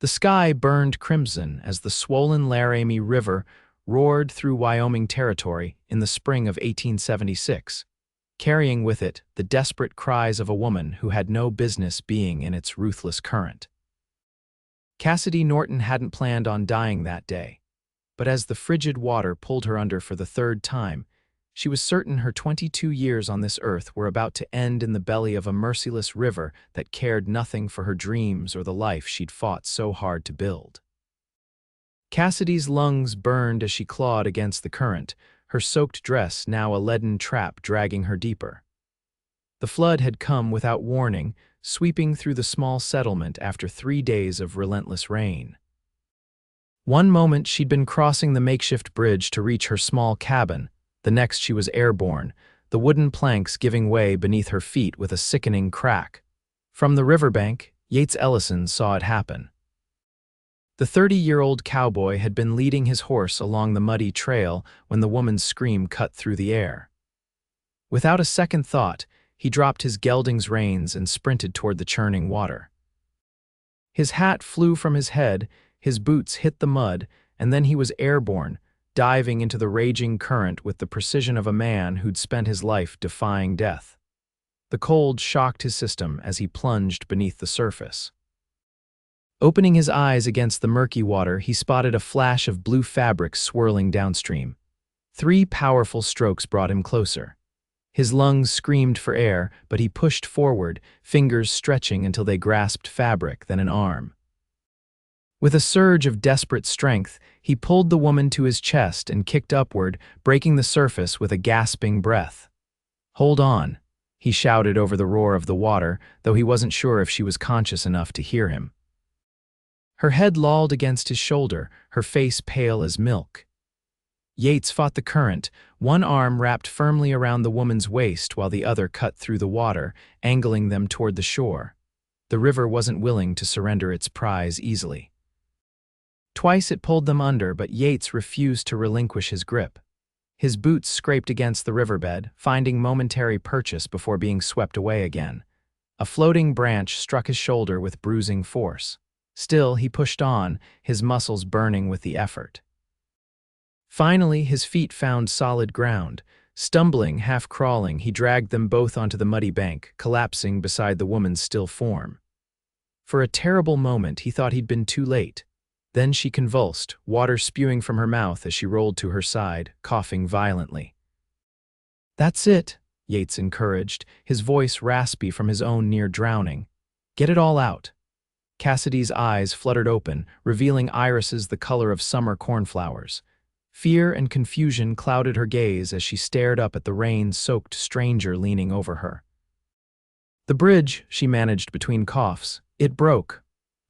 The sky burned crimson as the swollen Laramie River roared through Wyoming Territory in the spring of 1876, carrying with it the desperate cries of a woman who had no business being in its ruthless current. Cassidy Norton hadn't planned on dying that day, but as the frigid water pulled her under for the third time, she was certain her 22 years on this earth were about to end in the belly of a merciless river that cared nothing for her dreams or the life she'd fought so hard to build. Cassidy's lungs burned as she clawed against the current, her soaked dress now a leaden trap dragging her deeper. The flood had come without warning, sweeping through the small settlement after 3 days of relentless rain. One moment she'd been crossing the makeshift bridge to reach her small cabin, the next she was airborne, the wooden planks giving way beneath her feet with a sickening crack. From the riverbank, Yates Ellison saw it happen. The 30-year-old cowboy had been leading his horse along the muddy trail when the woman's scream cut through the air. Without a second thought, he dropped his gelding's reins and sprinted toward the churning water. His hat flew from his head, his boots hit the mud, and then he was airborne, diving into the raging current with the precision of a man who'd spent his life defying death. The cold shocked his system as he plunged beneath the surface. Opening his eyes against the murky water, he spotted a flash of blue fabric swirling downstream. 3 powerful strokes brought him closer. His lungs screamed for air, but he pushed forward, fingers stretching until they grasped fabric, then an arm. With a surge of desperate strength, he pulled the woman to his chest and kicked upward, breaking the surface with a gasping breath. "Hold on," he shouted over the roar of the water, though he wasn't sure if she was conscious enough to hear him. Her head lolled against his shoulder, her face pale as milk. Yates fought the current, one arm wrapped firmly around the woman's waist while the other cut through the water, angling them toward the shore. The river wasn't willing to surrender its prize easily. Twice it pulled them under, but Yates refused to relinquish his grip. His boots scraped against the riverbed, finding momentary purchase before being swept away again. A floating branch struck his shoulder with bruising force. Still, he pushed on, his muscles burning with the effort. Finally, his feet found solid ground. Stumbling, half-crawling, he dragged them both onto the muddy bank, collapsing beside the woman's still form. For a terrible moment, he thought he'd been too late. Then she convulsed, water spewing from her mouth as she rolled to her side, coughing violently. "That's it," Yates encouraged, his voice raspy from his own near drowning. "Get it all out." Cassidy's eyes fluttered open, revealing irises the color of summer cornflowers. Fear and confusion clouded her gaze as she stared up at the rain-soaked stranger leaning over her. "The bridge," she managed between coughs. "It broke."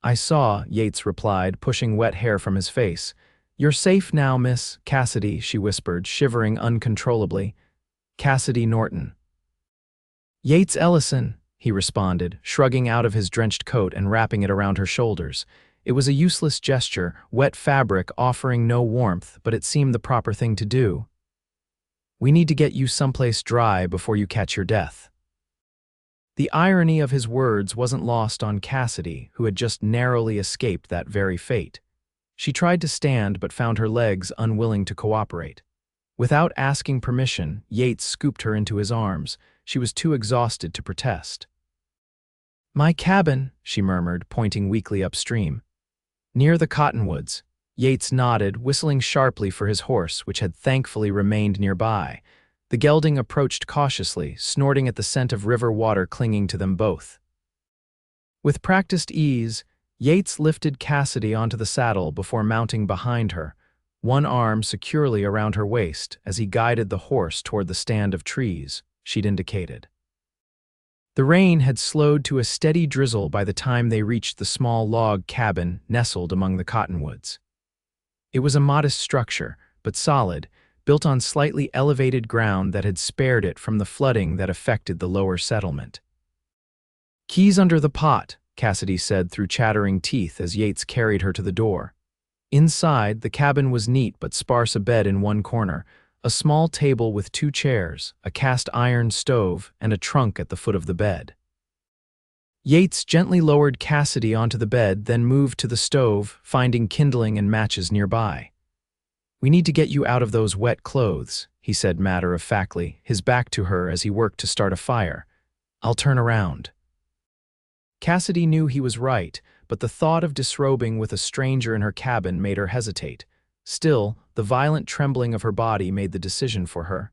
"I saw," Yates replied, pushing wet hair from his face. "You're safe now, Miss Cassidy," she whispered, shivering uncontrollably. "Cassidy Norton." "Yates Ellison," he responded, shrugging out of his drenched coat and wrapping it around her shoulders. It was a useless gesture, wet fabric offering no warmth, but it seemed the proper thing to do. "We need to get you someplace dry before you catch your death." The irony of his words wasn't lost on Cassidy, who had just narrowly escaped that very fate. She tried to stand but found her legs unwilling to cooperate. Without asking permission, Yates scooped her into his arms. She was too exhausted to protest. "My cabin," she murmured, pointing weakly upstream. "Near the cottonwoods." Yates nodded, whistling sharply for his horse, which had thankfully remained nearby. The gelding approached cautiously, snorting at the scent of river water clinging to them both. With practiced ease, Yates lifted Cassidy onto the saddle before mounting behind her, one arm securely around her waist as he guided the horse toward the stand of trees she'd indicated. The rain had slowed to a steady drizzle by the time they reached the small log cabin nestled among the cottonwoods. It was a modest structure, but solid, built on slightly elevated ground that had spared it from the flooding that affected the lower settlement. "Keys under the pot," Cassidy said through chattering teeth as Yates carried her to the door. Inside, the cabin was neat but sparse, a bed in one corner, a small table with 2 chairs, a cast iron stove, and a trunk at the foot of the bed. Yates gently lowered Cassidy onto the bed, then moved to the stove, finding kindling and matches nearby. "We need to get you out of those wet clothes," he said matter-of-factly, his back to her as he worked to start a fire. "I'll turn around." Cassidy knew he was right, but the thought of disrobing with a stranger in her cabin made her hesitate. Still, the violent trembling of her body made the decision for her.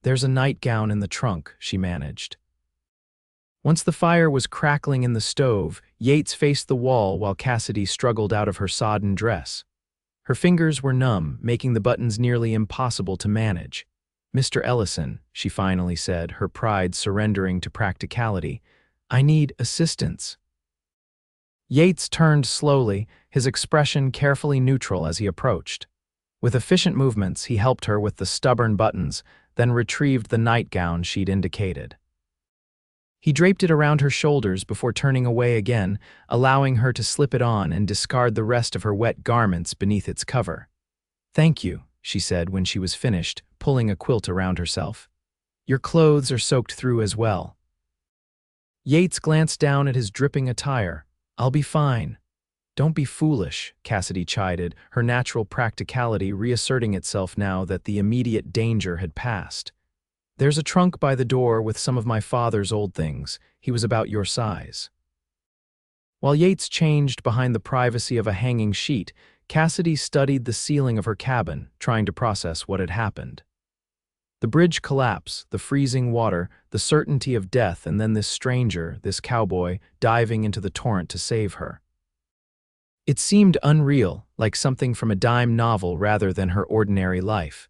"There's a nightgown in the trunk," she managed. Once the fire was crackling in the stove, Yates faced the wall while Cassidy struggled out of her sodden dress. Her fingers were numb, making the buttons nearly impossible to manage. "Mr. Ellison," she finally said, her pride surrendering to practicality, "I need assistance." Yates turned slowly, his expression carefully neutral as he approached. With efficient movements, he helped her with the stubborn buttons, then retrieved the nightgown she'd indicated. He draped it around her shoulders before turning away again, allowing her to slip it on and discard the rest of her wet garments beneath its cover. "Thank you," she said when she was finished, pulling a quilt around herself. "Your clothes are soaked through as well." Yates glanced down at his dripping attire. "I'll be fine." "Don't be foolish," Cassidy chided, her natural practicality reasserting itself now that the immediate danger had passed. "There's a trunk by the door with some of my father's old things. He was about your size." While Yates changed behind the privacy of a hanging sheet, Cassidy studied the ceiling of her cabin, trying to process what had happened. The bridge collapse, the freezing water, the certainty of death, and then this stranger, this cowboy, diving into the torrent to save her. It seemed unreal, like something from a dime novel rather than her ordinary life.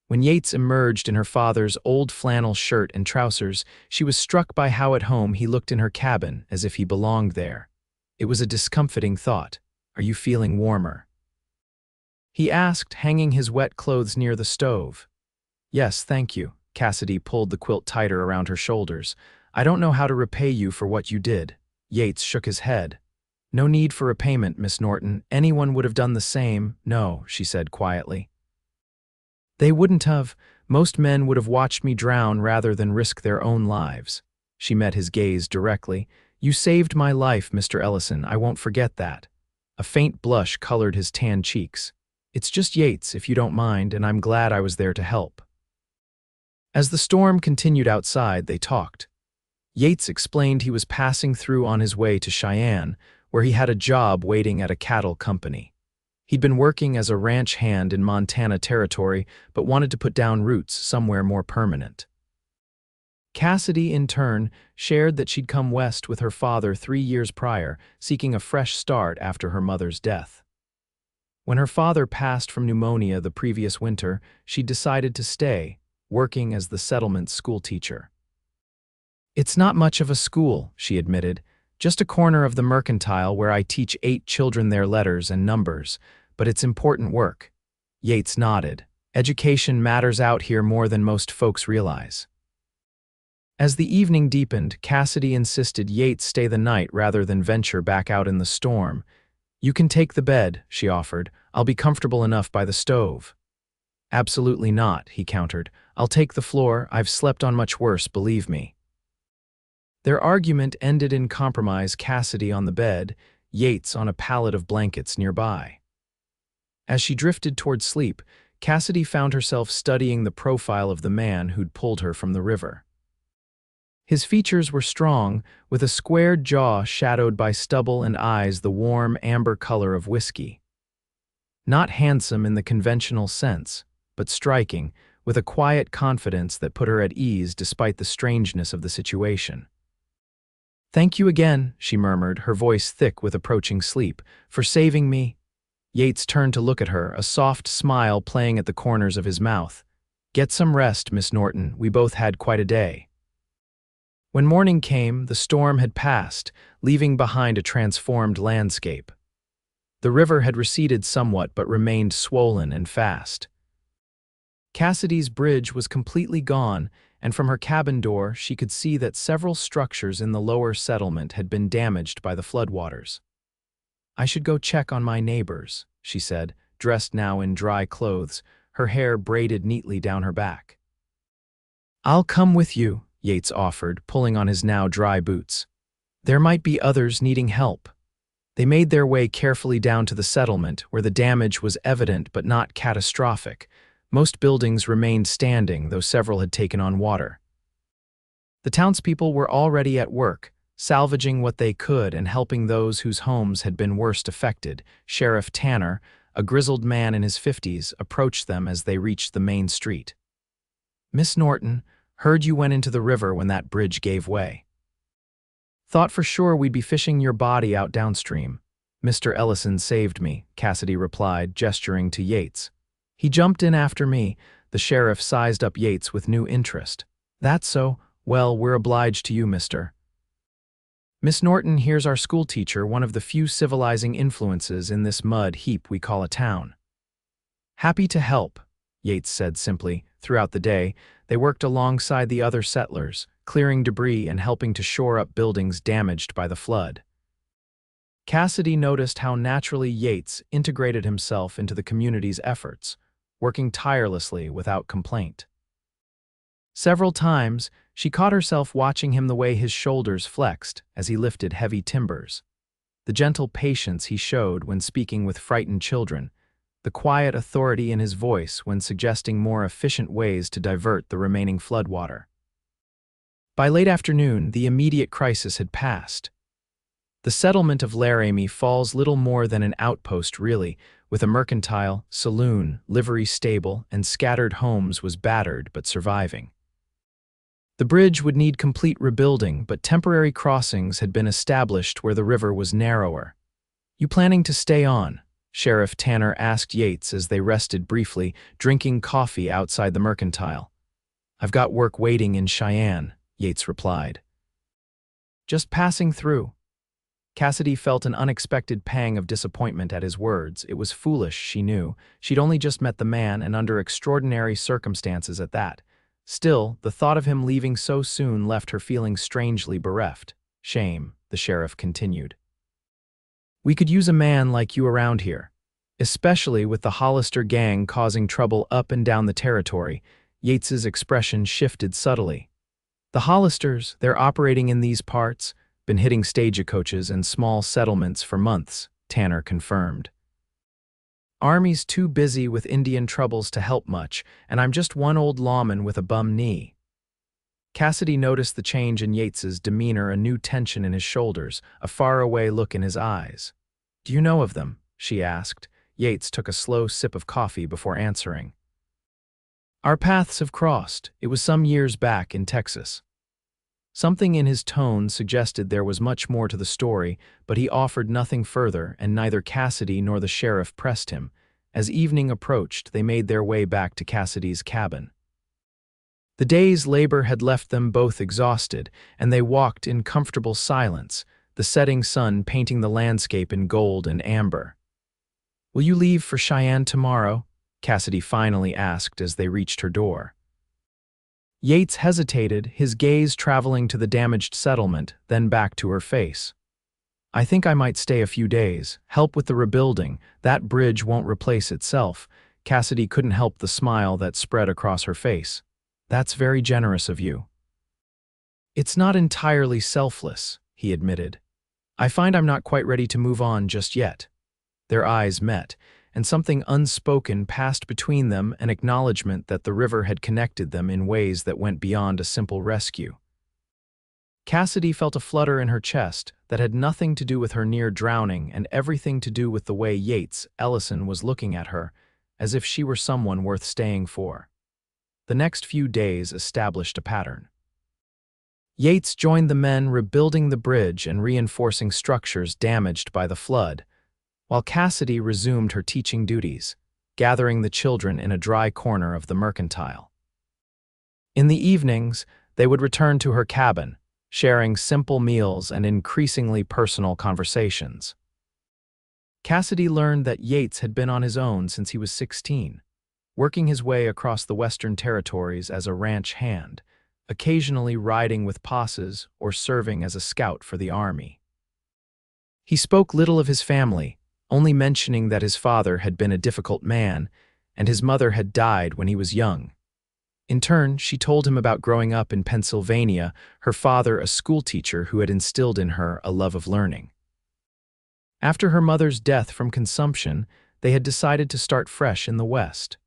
When Yates emerged in her father's old flannel shirt and trousers, she was struck by how at home he looked in her cabin, as if he belonged there. It was a discomfiting thought. "Are you feeling warmer?" he asked, hanging his wet clothes near the stove. "Yes, thank you." Cassidy pulled the quilt tighter around her shoulders. "I don't know how to repay you for what you did." Yates shook his head. "No need for repayment, Miss Norton. Anyone would have done the same." "No," she said quietly. "They wouldn't have. Most men would have watched me drown rather than risk their own lives." She met his gaze directly. "You saved my life, Mr. Ellison. I won't forget that." A faint blush colored his tan cheeks. "It's just Yates, if you don't mind, and I'm glad I was there to help." As the storm continued outside, they talked. Yates explained he was passing through on his way to Cheyenne, where he had a job waiting at a cattle company. He'd been working as a ranch hand in Montana Territory, but wanted to put down roots somewhere more permanent. Cassidy, in turn, shared that she'd come west with her father 3 years prior, seeking a fresh start after her mother's death. When her father passed from pneumonia the previous winter, she decided to stay, working as the settlement's schoolteacher. "It's not much of a school," she admitted, "just a corner of the mercantile where I teach 8 children their letters and numbers, but it's important work." Yates nodded. "Education matters out here more than most folks realize." As the evening deepened, Cassidy insisted Yates stay the night rather than venture back out in the storm. "You can take the bed," she offered. "I'll be comfortable enough by the stove." "Absolutely not," he countered. "I'll take the floor. I've slept on much worse, believe me." Their argument ended in compromise, Cassidy on the bed, Yates on a pallet of blankets nearby. As she drifted toward sleep, Cassidy found herself studying the profile of the man who'd pulled her from the river. His features were strong, with a squared jaw shadowed by stubble and eyes the warm amber color of whiskey. Not handsome in the conventional sense, but striking, with a quiet confidence that put her at ease despite the strangeness of the situation. "Thank you again," she murmured, her voice thick with approaching sleep, "for saving me." Yates turned to look at her, a soft smile playing at the corners of his mouth. "Get some rest, Miss Norton. We both had quite a day." When morning came, the storm had passed, leaving behind a transformed landscape. The river had receded somewhat but remained swollen and fast. Cassidy's bridge was completely gone, and from her cabin door she could see that several structures in the lower settlement had been damaged by the floodwaters. "I should go check on my neighbors," she said, dressed now in dry clothes, her hair braided neatly down her back. "I'll come with you," Yates offered, pulling on his now dry boots. There might be others needing help. They made their way carefully down to the settlement, where the damage was evident but not catastrophic. Most buildings remained standing, though several had taken on water. The townspeople were already at work, salvaging what they could and helping those whose homes had been worst affected. Sheriff Tanner, a grizzled man in his 50s, approached them as they reached the main street. "Miss Norton, heard you went into the river when that bridge gave way. Thought for sure we'd be fishing your body out downstream. Mr. Ellison saved me," Cassidy replied, gesturing to Yates. "He jumped in after me." The sheriff sized up Yates with new interest. "That's so? Well, we're obliged to you, mister. Miss Norton, here's our schoolteacher, one of the few civilizing influences in this mud heap we call a town." "Happy to help," Yates said simply. Throughout the day, they worked alongside the other settlers, clearing debris and helping to shore up buildings damaged by the flood. Cassidy noticed how naturally Yates integrated himself into the community's efforts, working tirelessly without complaint. Several times, she caught herself watching him the way his shoulders flexed as he lifted heavy timbers. The gentle patience he showed when speaking with frightened children, the quiet authority in his voice when suggesting more efficient ways to divert the remaining floodwater. By late afternoon, the immediate crisis had passed. The settlement of Laramie Falls, little more than an outpost really, with a mercantile, saloon, livery stable, and scattered homes, was battered but surviving. The bridge would need complete rebuilding, but temporary crossings had been established where the river was narrower. "You planning to stay on?" Sheriff Tanner asked Yates as they rested briefly, drinking coffee outside the mercantile. "I've got work waiting in Cheyenne," Yates replied. "Just passing through." Cassidy felt an unexpected pang of disappointment at his words. It was foolish, she knew. She'd only just met the man, and under extraordinary circumstances at that. Still, the thought of him leaving so soon left her feeling strangely bereft. "Shame," the sheriff continued. "We could use a man like you around here, especially with the Hollister gang causing trouble up and down the territory." Yates's expression shifted subtly. "The Hollisters, they're operating in these parts, been hitting stagecoaches and small settlements for months," Tanner confirmed. "Army's too busy with Indian troubles to help much, and I'm just one old lawman with a bum knee." Cassidy noticed the change in Yates's demeanor, a new tension in his shoulders, a faraway look in his eyes. "Do you know of them?" she asked. Yates took a slow sip of coffee before answering. "Our paths have crossed. It was some years back in Texas." Something in his tone suggested there was much more to the story, but he offered nothing further, and neither Cassidy nor the sheriff pressed him. As evening approached, they made their way back to Cassidy's cabin. The day's labor had left them both exhausted, and they walked in comfortable silence, the setting sun painting the landscape in gold and amber. "Will you leave for Cheyenne tomorrow?" Cassidy finally asked as they reached her door. Yates hesitated, his gaze traveling to the damaged settlement, then back to her face. "I think I might stay a few days, help with the rebuilding. That bridge won't replace itself." Cassidy couldn't help the smile that spread across her face. "That's very generous of you." "It's not entirely selfless," he admitted. "I find I'm not quite ready to move on just yet." Their eyes met, and something unspoken passed between them, an acknowledgement that the river had connected them in ways that went beyond a simple rescue. Cassidy felt a flutter in her chest that had nothing to do with her near drowning and everything to do with the way Yates Ellison was looking at her, as if she were someone worth staying for. The next few days established a pattern. Yates joined the men rebuilding the bridge and reinforcing structures damaged by the flood, while Cassidy resumed her teaching duties, gathering the children in a dry corner of the mercantile. In the evenings, they would return to her cabin, sharing simple meals and increasingly personal conversations. Cassidy learned that Yates had been on his own since he was 16, working his way across the Western Territories as a ranch hand, occasionally riding with posses or serving as a scout for the Army. He spoke little of his family, only mentioning that his father had been a difficult man and his mother had died when he was young. In turn, she told him about growing up in Pennsylvania, her father a schoolteacher who had instilled in her a love of learning. After her mother's death from consumption, they had decided to start fresh in the West.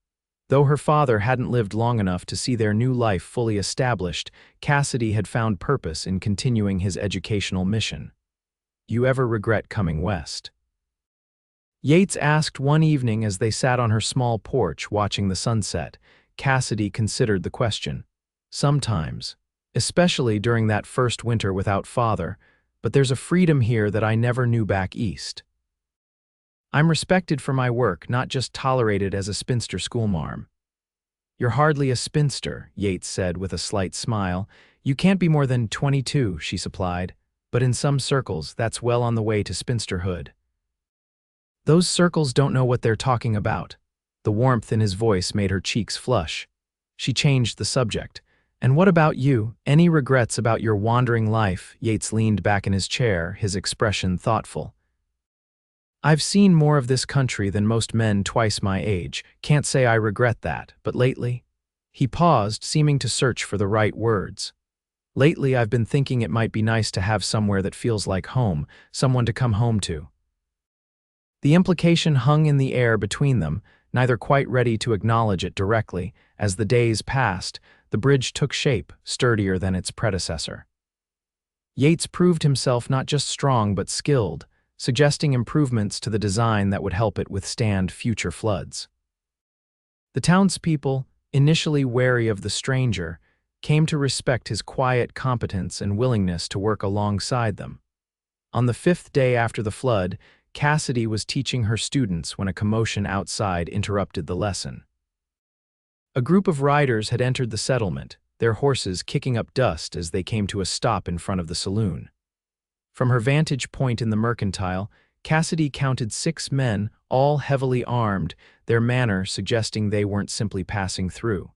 Though her father hadn't lived long enough to see their new life fully established, Cassidy had found purpose in continuing his educational mission. "You ever regret coming west?" Yates asked one evening as they sat on her small porch watching the sunset. Cassidy considered the question. "Sometimes, especially during that first winter without father, but there's a freedom here that I never knew back east. I'm respected for my work, not just tolerated as a spinster schoolmarm." "You're hardly a spinster," Yates said with a slight smile. "You can't be more than 22, she supplied, "but in some circles, that's well on the way to spinsterhood." "Those circles don't know what they're talking about." The warmth in his voice made her cheeks flush. She changed the subject. "And what about you? Any regrets about your wandering life?" Yates leaned back in his chair, his expression thoughtful. "I've seen more of this country than most men twice my age. Can't say I regret that, but lately—" He paused, seeming to search for the right words. "Lately, I've been thinking it might be nice to have somewhere that feels like home, someone to come home to." The implication hung in the air between them, neither quite ready to acknowledge it directly. As the days passed, the bridge took shape, sturdier than its predecessor. Yates proved himself not just strong but skilled, suggesting improvements to the design that would help it withstand future floods. The townspeople, initially wary of the stranger, came to respect his quiet competence and willingness to work alongside them. On the 5th day after the flood, Cassidy was teaching her students when a commotion outside interrupted the lesson. A group of riders had entered the settlement, their horses kicking up dust as they came to a stop in front of the saloon. From her vantage point in the mercantile, Cassidy counted 6 men, all heavily armed, their manner suggesting they weren't simply passing through.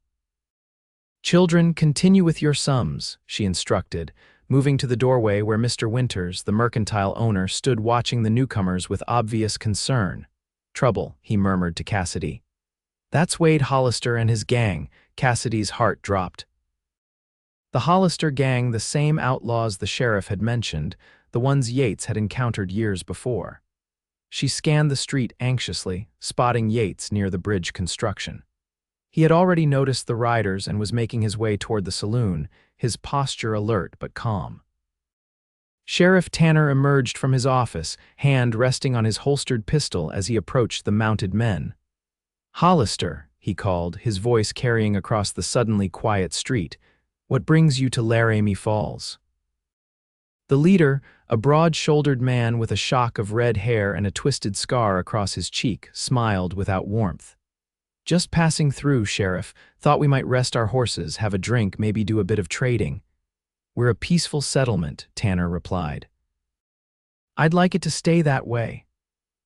"Children, continue with your sums," she instructed, moving to the doorway where Mr. Winters, the mercantile owner, stood watching the newcomers with obvious concern. "Trouble," he murmured to Cassidy. "That's Wade Hollister and his gang." Cassidy's heart dropped. The Hollister gang, the same outlaws the sheriff had mentioned, the ones Yates had encountered years before. She scanned the street anxiously, spotting Yates near the bridge construction. He had already noticed the riders and was making his way toward the saloon, his posture alert but calm. Sheriff Tanner emerged from his office, hand resting on his holstered pistol as he approached the mounted men. "Hollister," he called, his voice carrying across the suddenly quiet street, "what brings you to Laramie Falls?" The leader, a broad-shouldered man with a shock of red hair and a twisted scar across his cheek, smiled without warmth. "Just passing through, Sheriff. Thought we might rest our horses, have a drink, maybe do a bit of trading." "We're a peaceful settlement," Tanner replied. "I'd like it to stay that way."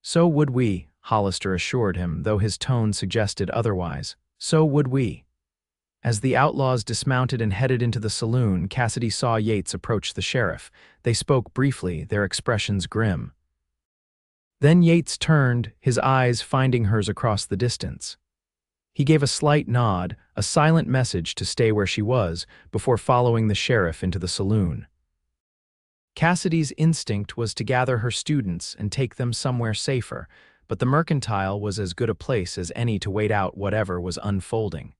"So would we," Hollister assured him, though his tone suggested otherwise. "So would we." As the outlaws dismounted and headed into the saloon, Cassidy saw Yates approach the sheriff. They spoke briefly, their expressions grim. Then Yates turned, his eyes finding hers across the distance. He gave a slight nod, a silent message to stay where she was, before following the sheriff into the saloon. Cassidy's instinct was to gather her students and take them somewhere safer, but the mercantile was as good a place as any to wait out whatever was unfolding.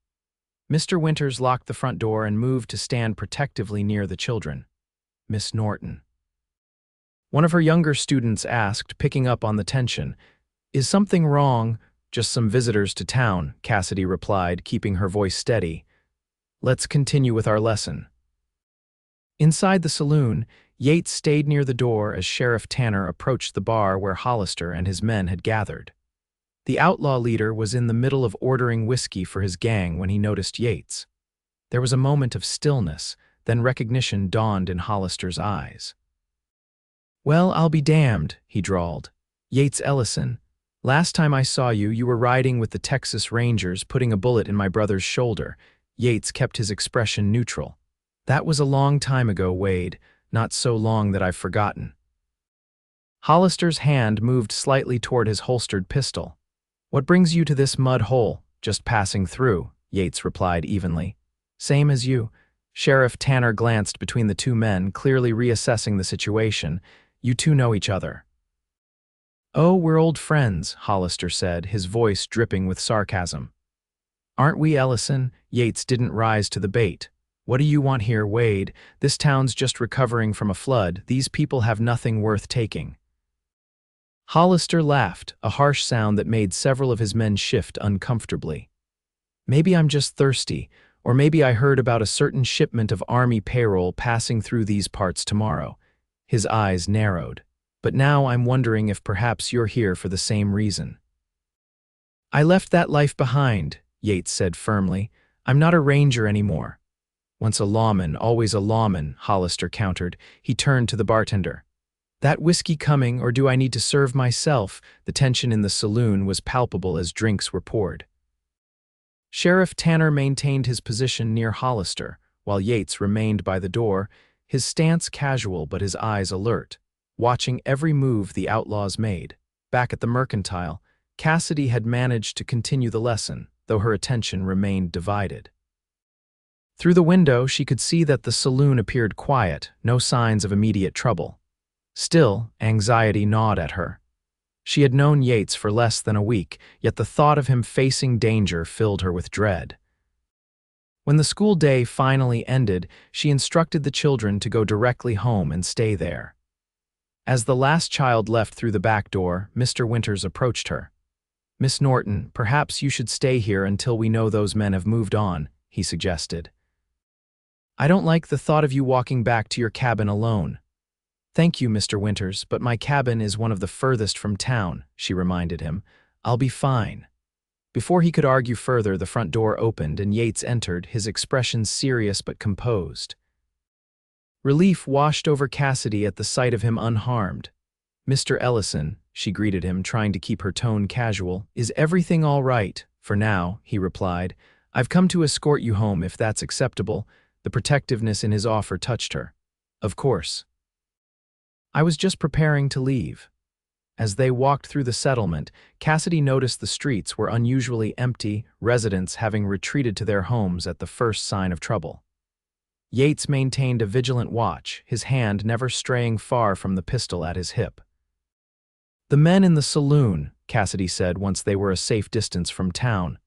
Mr. Winters locked the front door and moved to stand protectively near the children. "Miss Norton." One of her younger students asked, picking up on the tension. "Is something wrong?" "Just some visitors to town," Cassidy replied, keeping her voice steady. "Let's continue with our lesson." Inside the saloon, Yates stayed near the door as Sheriff Tanner approached the bar where Hollister and his men had gathered. The outlaw leader was in the middle of ordering whiskey for his gang when he noticed Yates. There was a moment of stillness, then recognition dawned in Hollister's eyes. "Well, I'll be damned," he drawled. "Yates Ellison. Last time I saw you, you were riding with the Texas Rangers, putting a bullet in my brother's shoulder." Yates kept his expression neutral. "That was a long time ago, Wade, not so long that I've forgotten." Hollister's hand moved slightly toward his holstered pistol. "What brings you to this mud hole?" "Just passing through," Yates replied evenly. Same as you. Sheriff Tanner glanced between the two men, clearly reassessing the situation. You two know each other. Oh, we're old friends, Hollister said, his voice dripping with sarcasm. Aren't we, Ellison? Yates didn't rise to the bait. What do you want here, Wade? This town's just recovering from a flood. These people have nothing worth taking. Hollister laughed, a harsh sound that made several of his men shift uncomfortably. Maybe I'm just thirsty, or maybe I heard about a certain shipment of Army payroll passing through these parts tomorrow. His eyes narrowed. But now I'm wondering if perhaps you're here for the same reason. I left that life behind, Yates said firmly. I'm not a ranger anymore. Once a lawman, always a lawman, Hollister countered. He turned to the bartender. That whiskey coming, or do I need to serve myself? The tension in the saloon was palpable as drinks were poured. Sheriff Tanner maintained his position near Hollister, while Yates remained by the door, his stance casual but his eyes alert, watching every move the outlaws made. Back at the mercantile, Cassidy had managed to continue the lesson, though her attention remained divided. Through the window, she could see that the saloon appeared quiet, no signs of immediate trouble. Still, anxiety gnawed at her. She had known Yates for less than a week, yet the thought of him facing danger filled her with dread. When the school day finally ended, she instructed the children to go directly home and stay there. As the last child left through the back door, Mr. Winters approached her. Miss Norton, perhaps you should stay here until we know those men have moved on, he suggested. I don't like the thought of you walking back to your cabin alone. Thank you, Mr. Winters, but my cabin is one of the furthest from town, she reminded him. I'll be fine. Before he could argue further, the front door opened and Yates entered, his expression serious but composed. Relief washed over Cassidy at the sight of him unharmed. Mr. Ellison, she greeted him, trying to keep her tone casual. Is everything all right? For now, he replied. I've come to escort you home if that's acceptable. The protectiveness in his offer touched her. Of course. I was just preparing to leave. As they walked through the settlement, Cassidy noticed the streets were unusually empty, residents having retreated to their homes at the first sign of trouble. Yates maintained a vigilant watch, his hand never straying far from the pistol at his hip. The men in the saloon, Cassidy said once they were a safe distance from town.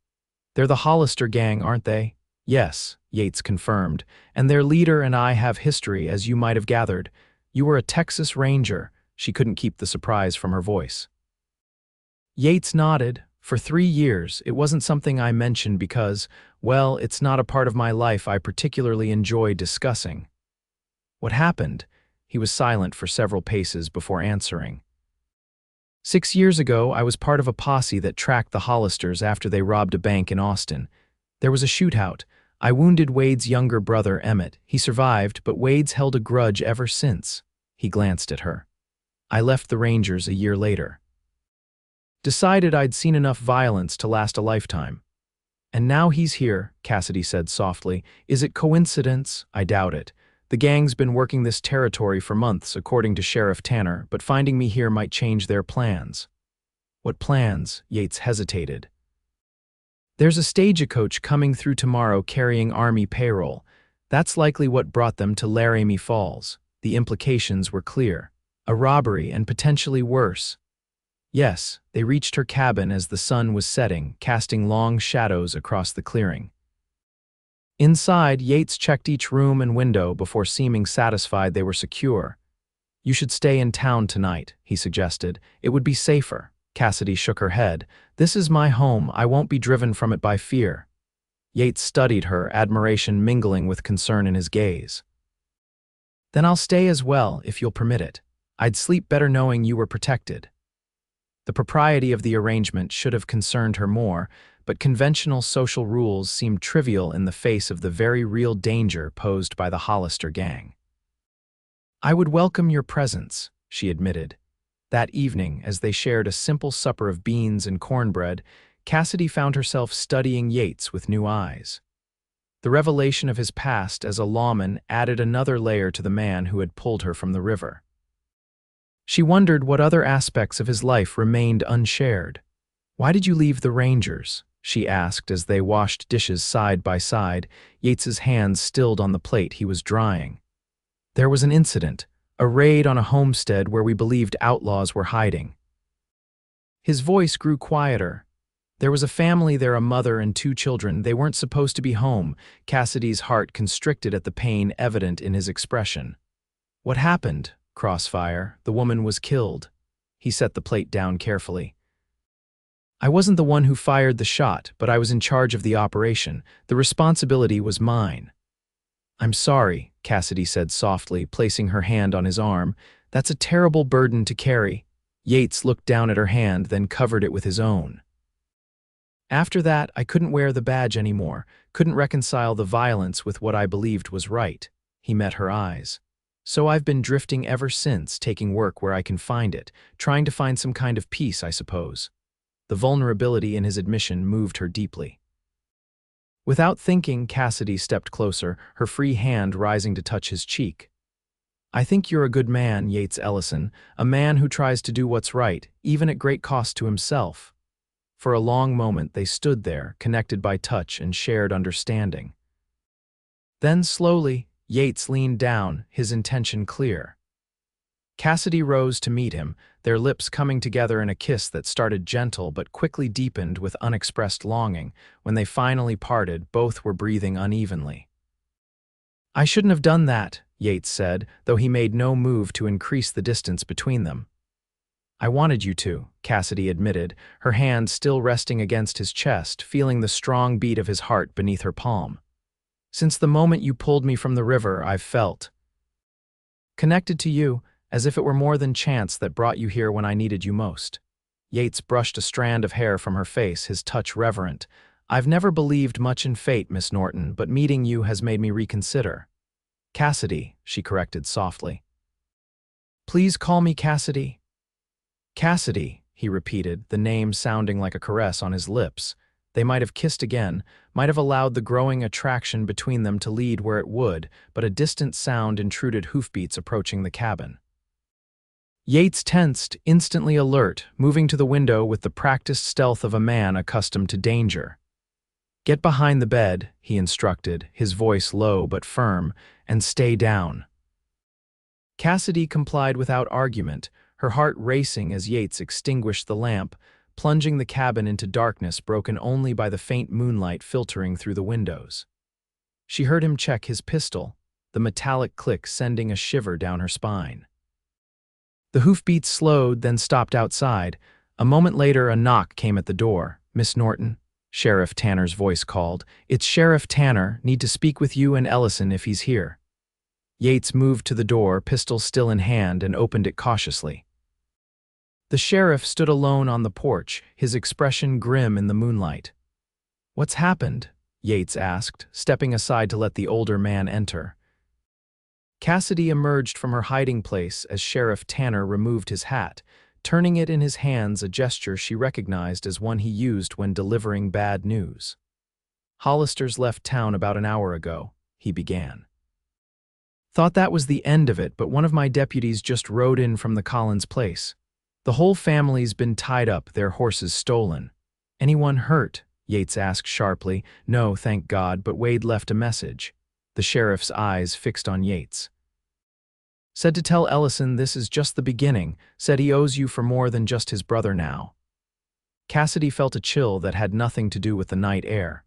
They're the Hollister gang, aren't they? Yes, Yates confirmed, and their leader and I have history, as you might have gathered. You were a Texas Ranger. She couldn't keep the surprise from her voice. Yates nodded. For 3 years, it wasn't something I mentioned because, well, it's not a part of my life I particularly enjoy discussing. What happened? He was silent for several paces before answering. 6 years ago, I was part of a posse that tracked the Hollisters after they robbed a bank in Austin. There was a shootout. I wounded Wade's younger brother, Emmett. He survived, but Wade's held a grudge ever since. He glanced at her. I left the Rangers a year later. Decided I'd seen enough violence to last a lifetime. And now he's here, Cassidy said softly. Is it coincidence? I doubt it. The gang's been working this territory for months, according to Sheriff Tanner, but finding me here might change their plans. What plans? Yates hesitated. There's a stagecoach coming through tomorrow carrying Army payroll. That's likely what brought them to Laramie Falls. The implications were clear. A robbery and potentially worse. Yes, they reached her cabin as the sun was setting, casting long shadows across the clearing. Inside, Yates checked each room and window before seeming satisfied they were secure. You should stay in town tonight, he suggested. It would be safer. Cassidy shook her head. This is my home. I won't be driven from it by fear. Yates studied her, admiration mingling with concern in his gaze. Then I'll stay as well, if you'll permit it. I'd sleep better knowing you were protected. The propriety of the arrangement should have concerned her more, but conventional social rules seemed trivial in the face of the very real danger posed by the Hollister gang. I would welcome your presence, she admitted. That evening, as they shared a simple supper of beans and cornbread, Cassidy found herself studying Yates with new eyes. The revelation of his past as a lawman added another layer to the man who had pulled her from the river. She wondered what other aspects of his life remained unshared. Why did you leave the Rangers? she asked as they washed dishes side by side, Yates's hands stilled on the plate he was drying. There was an incident, a raid on a homestead where we believed outlaws were hiding. His voice grew quieter. There was a family there, a mother and 2 children. They weren't supposed to be home. Cassidy's heart constricted at the pain evident in his expression. What happened? Crossfire. The woman was killed. He set the plate down carefully. I wasn't the one who fired the shot, but I was in charge of the operation. The responsibility was mine. I'm sorry, Cassidy said softly, placing her hand on his arm. That's a terrible burden to carry. Yates looked down at her hand, then covered it with his own. After that, I couldn't wear the badge anymore, couldn't reconcile the violence with what I believed was right. He met her eyes. So I've been drifting ever since, taking work where I can find it, trying to find some kind of peace, I suppose. The vulnerability in his admission moved her deeply. Without thinking, Cassidy stepped closer, her free hand rising to touch his cheek. I think you're a good man, Yates Ellison, a man who tries to do what's right, even at great cost to himself. For a long moment they stood there, connected by touch and shared understanding. Then slowly, Yates leaned down, his intention clear. Cassidy rose to meet him, their lips coming together in a kiss that started gentle but quickly deepened with unexpressed longing. When they finally parted, both were breathing unevenly. I shouldn't have done that, Yates said, though he made no move to increase the distance between them. I wanted you to, Cassidy admitted, her hand still resting against his chest, feeling the strong beat of his heart beneath her palm. Since the moment you pulled me from the river, I've felt connected to you, as if it were more than chance that brought you here when I needed you most. Yates brushed a strand of hair from her face, his touch reverent. I've never believed much in fate, Miss Norton, but meeting you has made me reconsider. Cassidy, she corrected softly. Please call me Cassidy. Cassidy, he repeated, the name sounding like a caress on his lips. They might have kissed again, might have allowed the growing attraction between them to lead where it would, but a distant sound intruded, hoofbeats approaching the cabin. Yates tensed, instantly alert, moving to the window with the practiced stealth of a man accustomed to danger. Get behind the bed, he instructed, his voice low but firm, and stay down. Cassidy complied without argument, her heart racing as Yates extinguished the lamp, plunging the cabin into darkness broken only by the faint moonlight filtering through the windows. She heard him check his pistol, the metallic click sending a shiver down her spine. The hoofbeats slowed, then stopped outside. A moment later, a knock came at the door. Miss Norton, Sheriff Tanner's voice called. It's Sheriff Tanner. Need to speak with you and Ellison if he's here. Yates moved to the door, pistol still in hand, and opened it cautiously. The sheriff stood alone on the porch, his expression grim in the moonlight. What's happened? Yates asked, stepping aside to let the older man enter. Cassidy emerged from her hiding place as Sheriff Tanner removed his hat, turning it in his hands, a gesture she recognized as one he used when delivering bad news. Hollisters left town about an hour ago, he began. Thought that was the end of it, but one of my deputies just rode in from the Collins place. The whole family's been tied up, their horses stolen. Anyone hurt? Yates asked sharply. No, thank God, but Wade left a message. The sheriff's eyes fixed on Yates. Said to tell Ellison this is just the beginning, said he owes you for more than just his brother now. Cassidy felt a chill that had nothing to do with the night air.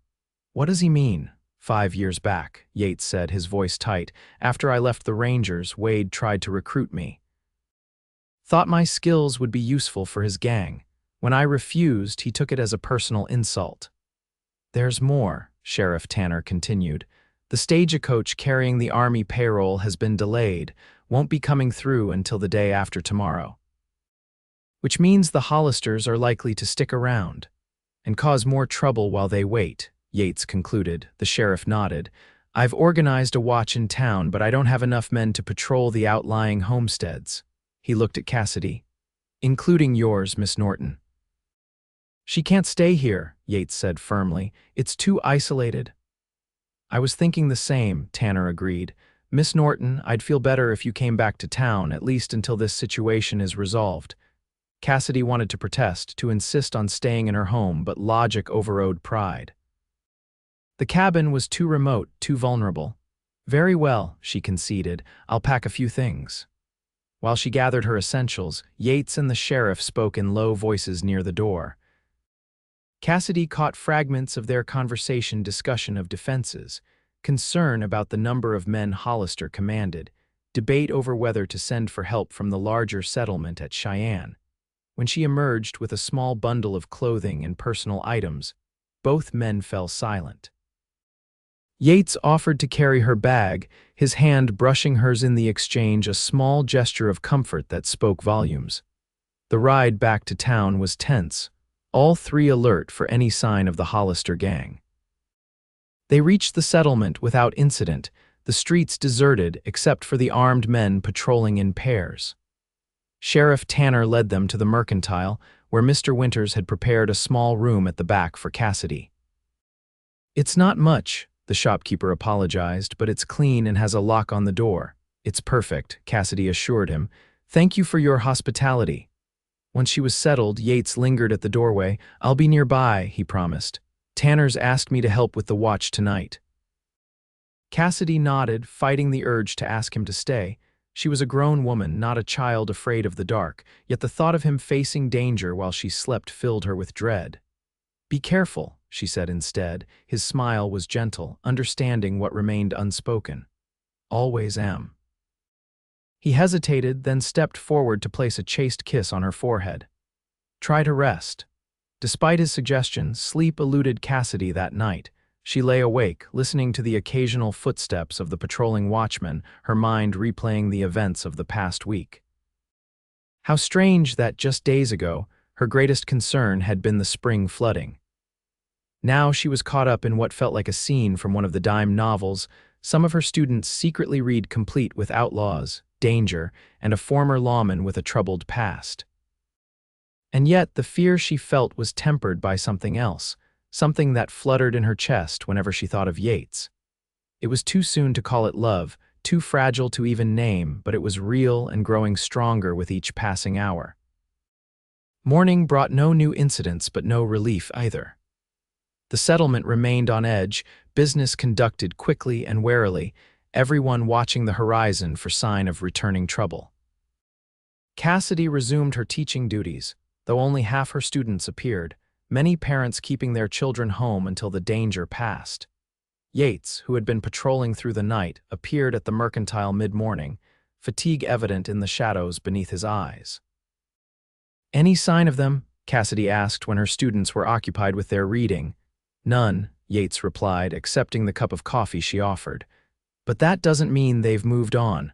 What does he mean? 5 years back, Yates said, his voice tight. After I left the Rangers, Wade tried to recruit me. Thought my skills would be useful for his gang. When I refused, he took it as a personal insult. There's more, Sheriff Tanner continued. The stagecoach carrying the Army payroll has been delayed, won't be coming through until the day after tomorrow. Which means the Hollisters are likely to stick around and cause more trouble while they wait, Yates concluded. The sheriff nodded. I've organized a watch in town, but I don't have enough men to patrol the outlying homesteads. He looked at Cassidy. Including yours, Miss Norton. She can't stay here, Yates said firmly. It's too isolated. I was thinking the same, Tanner agreed. Miss Norton, I'd feel better if you came back to town, at least until this situation is resolved. Cassidy wanted to protest, to insist on staying in her home, but logic overrode pride. The cabin was too remote, too vulnerable. "Very well," she conceded, "I'll pack a few things." While she gathered her essentials, Yates and the sheriff spoke in low voices near the door. Cassidy caught fragments of their conversation, discussion of defenses, concern about the number of men Hollister commanded, debate over whether to send for help from the larger settlement at Cheyenne. When she emerged with a small bundle of clothing and personal items, both men fell silent. Yates offered to carry her bag, his hand brushing hers in the exchange, a small gesture of comfort that spoke volumes. The ride back to town was tense, all three alert for any sign of the Hollister gang. They reached the settlement without incident, the streets deserted except for the armed men patrolling in pairs. Sheriff Tanner led them to the Mercantile, where Mr. Winters had prepared a small room at the back for Cassidy. "It's not much," the shopkeeper apologized, "but it's clean and has a lock on the door." "It's perfect," Cassidy assured him. "Thank you for your hospitality." Once she was settled, Yates lingered at the doorway. "I'll be nearby," he promised. "Tanner's asked me to help with the watch tonight." Cassidy nodded, fighting the urge to ask him to stay. She was a grown woman, not a child afraid of the dark, yet the thought of him facing danger while she slept filled her with dread. "Be careful," she said instead. His smile was gentle, understanding what remained unspoken. "Always am." He hesitated, then stepped forward to place a chaste kiss on her forehead. "Try to rest." Despite his suggestion, sleep eluded Cassidy that night. She lay awake, listening to the occasional footsteps of the patrolling watchman, her mind replaying the events of the past week. How strange that just days ago, her greatest concern had been the spring flooding. Now she was caught up in what felt like a scene from one of the dime novels some of her students secretly read, complete with outlaws, danger, and a former lawman with a troubled past. And yet the fear she felt was tempered by something else, something that fluttered in her chest whenever she thought of Yates. It was too soon to call it love, too fragile to even name, but it was real and growing stronger with each passing hour. Morning brought no new incidents, but no relief either. The settlement remained on edge, business conducted quickly and warily, everyone watching the horizon for sign of returning trouble. Cassidy resumed her teaching duties, though only half her students appeared, many parents keeping their children home until the danger passed. Yates, who had been patrolling through the night, appeared at the Mercantile mid-morning, fatigue evident in the shadows beneath his eyes. "Any sign of them?" Cassidy asked when her students were occupied with their reading. "None," Yates replied, accepting the cup of coffee she offered. "But that doesn't mean they've moved on."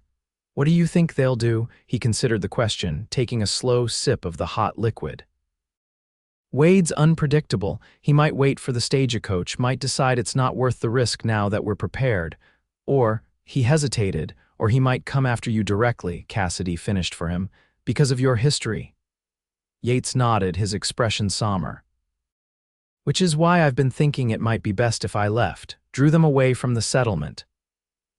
"What do you think they'll do?" He considered the question, taking a slow sip of the hot liquid. "Wade's unpredictable. He might wait for the stagecoach, might decide it's not worth the risk now that we're prepared. Or," he hesitated, "or he might come after you directly," Cassidy finished for him, "because of your history." Yates nodded, his expression somber. "Which is why I've been thinking it might be best if I left, drew them away from the settlement."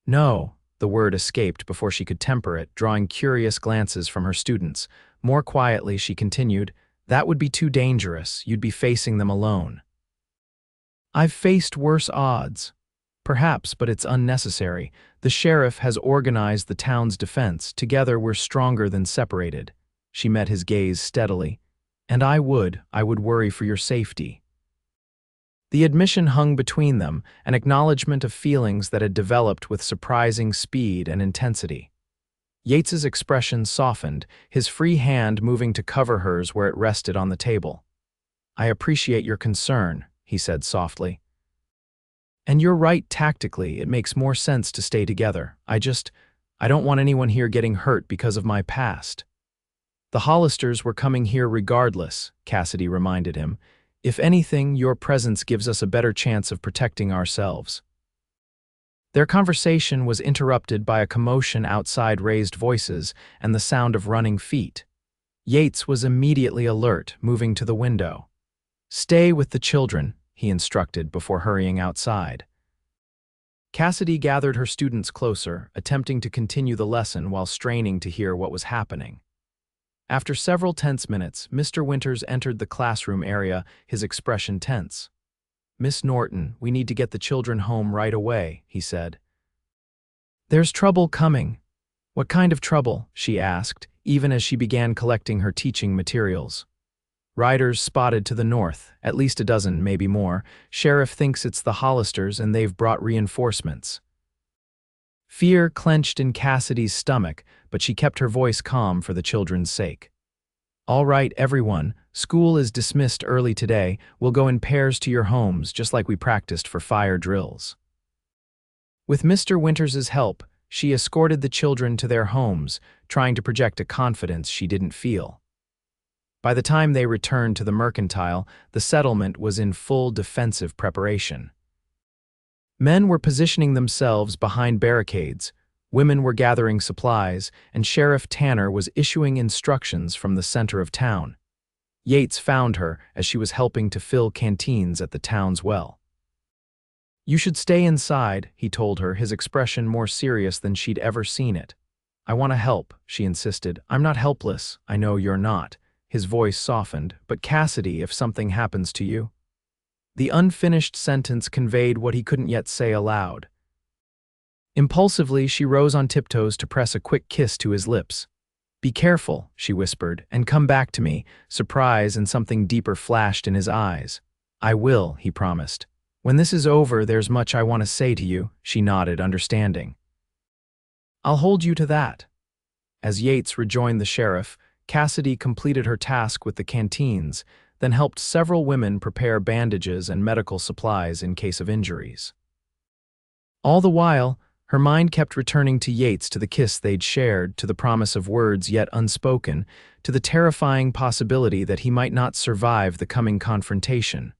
"No," the word escaped before she could temper it, drawing curious glances from her students. More quietly, she continued, "That would be too dangerous. You'd be facing them alone." "I've faced worse odds." "Perhaps, but it's unnecessary. The sheriff has organized the town's defense. Together we're stronger than separated." She met his gaze steadily. "And I would worry for your safety." The admission hung between them, an acknowledgement of feelings that had developed with surprising speed and intensity. Yates's expression softened, his free hand moving to cover hers where it rested on the table. "I appreciate your concern," he said softly. "And you're right tactically, it makes more sense to stay together. I don't want anyone here getting hurt because of my past." "The Hollisters were coming here regardless," Cassidy reminded him. "If anything, your presence gives us a better chance of protecting ourselves." Their conversation was interrupted by a commotion outside, raised voices and the sound of running feet. Yates was immediately alert, moving to the window. "Stay with the children," he instructed before hurrying outside. Cassidy gathered her students closer, attempting to continue the lesson while straining to hear what was happening. After several tense minutes, Mr. Winters entered the classroom area, his expression tense. "Miss Norton, we need to get the children home right away," he said. "There's trouble coming." "What kind of trouble?" she asked, even as she began collecting her teaching materials. "Riders spotted to the north, at least a dozen, maybe more. Sheriff thinks it's the Hollisters and they've brought reinforcements." Fear clenched in Cassidy's stomach, but she kept her voice calm for the children's sake. "All right, everyone, school is dismissed early today. We'll go in pairs to your homes, just like we practiced for fire drills." With Mr. Winters's help, she escorted the children to their homes, trying to project a confidence she didn't feel. By the time they returned to the mercantile, the settlement was in full defensive preparation. Men were positioning themselves behind barricades, women were gathering supplies, and Sheriff Tanner was issuing instructions from the center of town. Yates found her as she was helping to fill canteens at the town's well. "You should stay inside," he told her, his expression more serious than she'd ever seen it. "I want to help," she insisted. "I'm not helpless. I know you're not." His voice softened. "But Cassidy, if something happens to you?" The unfinished sentence conveyed what he couldn't yet say aloud. Impulsively, she rose on tiptoes to press a quick kiss to his lips. "Be careful," she whispered, "and come back to me." Surprise and something deeper flashed in his eyes. "I will," he promised. "When this is over, there's much I want to say to you," she nodded, understanding. "I'll hold you to that." As Yates rejoined the sheriff, Cassidy completed her task with the canteens, then helped several women prepare bandages and medical supplies in case of injuries. All the while, her mind kept returning to Yates, to the kiss they'd shared, to the promise of words yet unspoken, to the terrifying possibility that he might not survive the coming confrontation.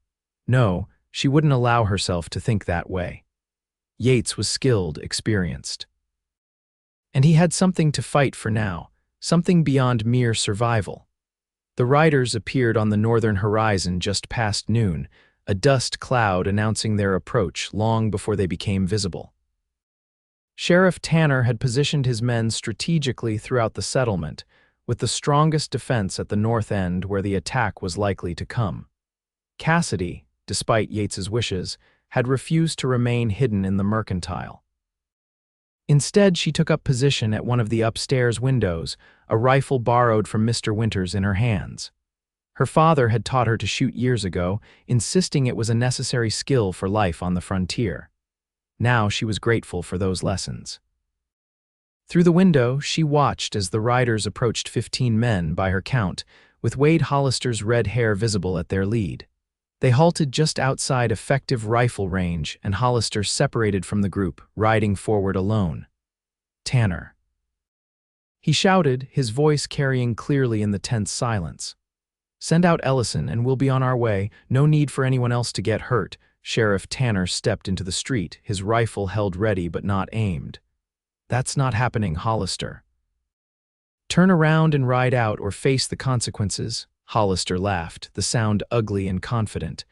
No, she wouldn't allow herself to think that way. Yates was skilled, experienced. And he had something to fight for now, something beyond mere survival. The riders appeared on the northern horizon just past noon, a dust cloud announcing their approach long before they became visible. Sheriff Tanner had positioned his men strategically throughout the settlement, with the strongest defense at the north end where the attack was likely to come. Cassidy, despite Yates's wishes, had refused to remain hidden in the mercantile. Instead, she took up position at one of the upstairs windows, a rifle borrowed from Mr. Winters in her hands. Her father had taught her to shoot years ago, insisting it was a necessary skill for life on the frontier. Now she was grateful for those lessons. Through the window, she watched as the riders approached 15 men by her count, with Wade Hollister's red hair visible at their lead. They halted just outside effective rifle range, and Hollister separated from the group, riding forward alone. "Tanner," he shouted, his voice carrying clearly in the tense silence. "Send out Ellison and we'll be on our way. No need for anyone else to get hurt." Sheriff Tanner stepped into the street, his rifle held ready but not aimed. "That's not happening, Hollister." "Turn around and ride out or face the consequences." Hollister laughed, the sound ugly and confident.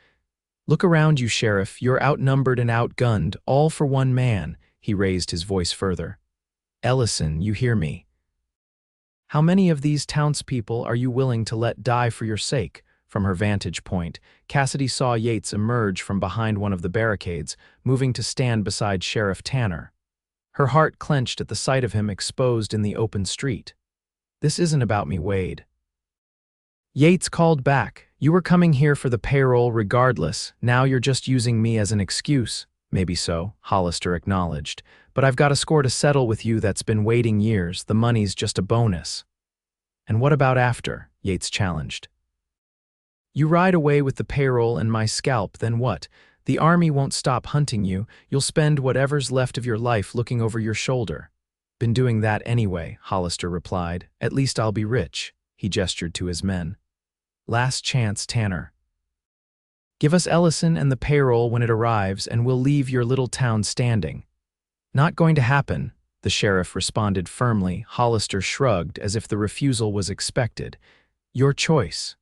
"Look around you, Sheriff. You're outnumbered and outgunned, all for one man." He raised his voice further. "Ellison, you hear me? How many of these townspeople are you willing to let die for your sake?" From her vantage point, Cassidy saw Yates emerge from behind one of the barricades, moving to stand beside Sheriff Tanner. Her heart clenched at the sight of him exposed in the open street. "This isn't about me, Wade." Yates called back. "You were coming here for the payroll regardless. Now you're just using me as an excuse." "Maybe so," Hollister acknowledged. "But I've got a score to settle with you that's been waiting years. The money's just a bonus." "And what about after?" Yates challenged. "You ride away with the payroll and my scalp, then what? The army won't stop hunting you. You'll spend whatever's left of your life looking over your shoulder." "Been doing that anyway," Hollister replied. "At least I'll be rich." He gestured to his men. "Last chance, Tanner. Give us Ellison and the payroll when it arrives, and we'll leave your little town standing." "Not going to happen," the sheriff responded firmly. Hollister shrugged as if the refusal was expected. "Your choice."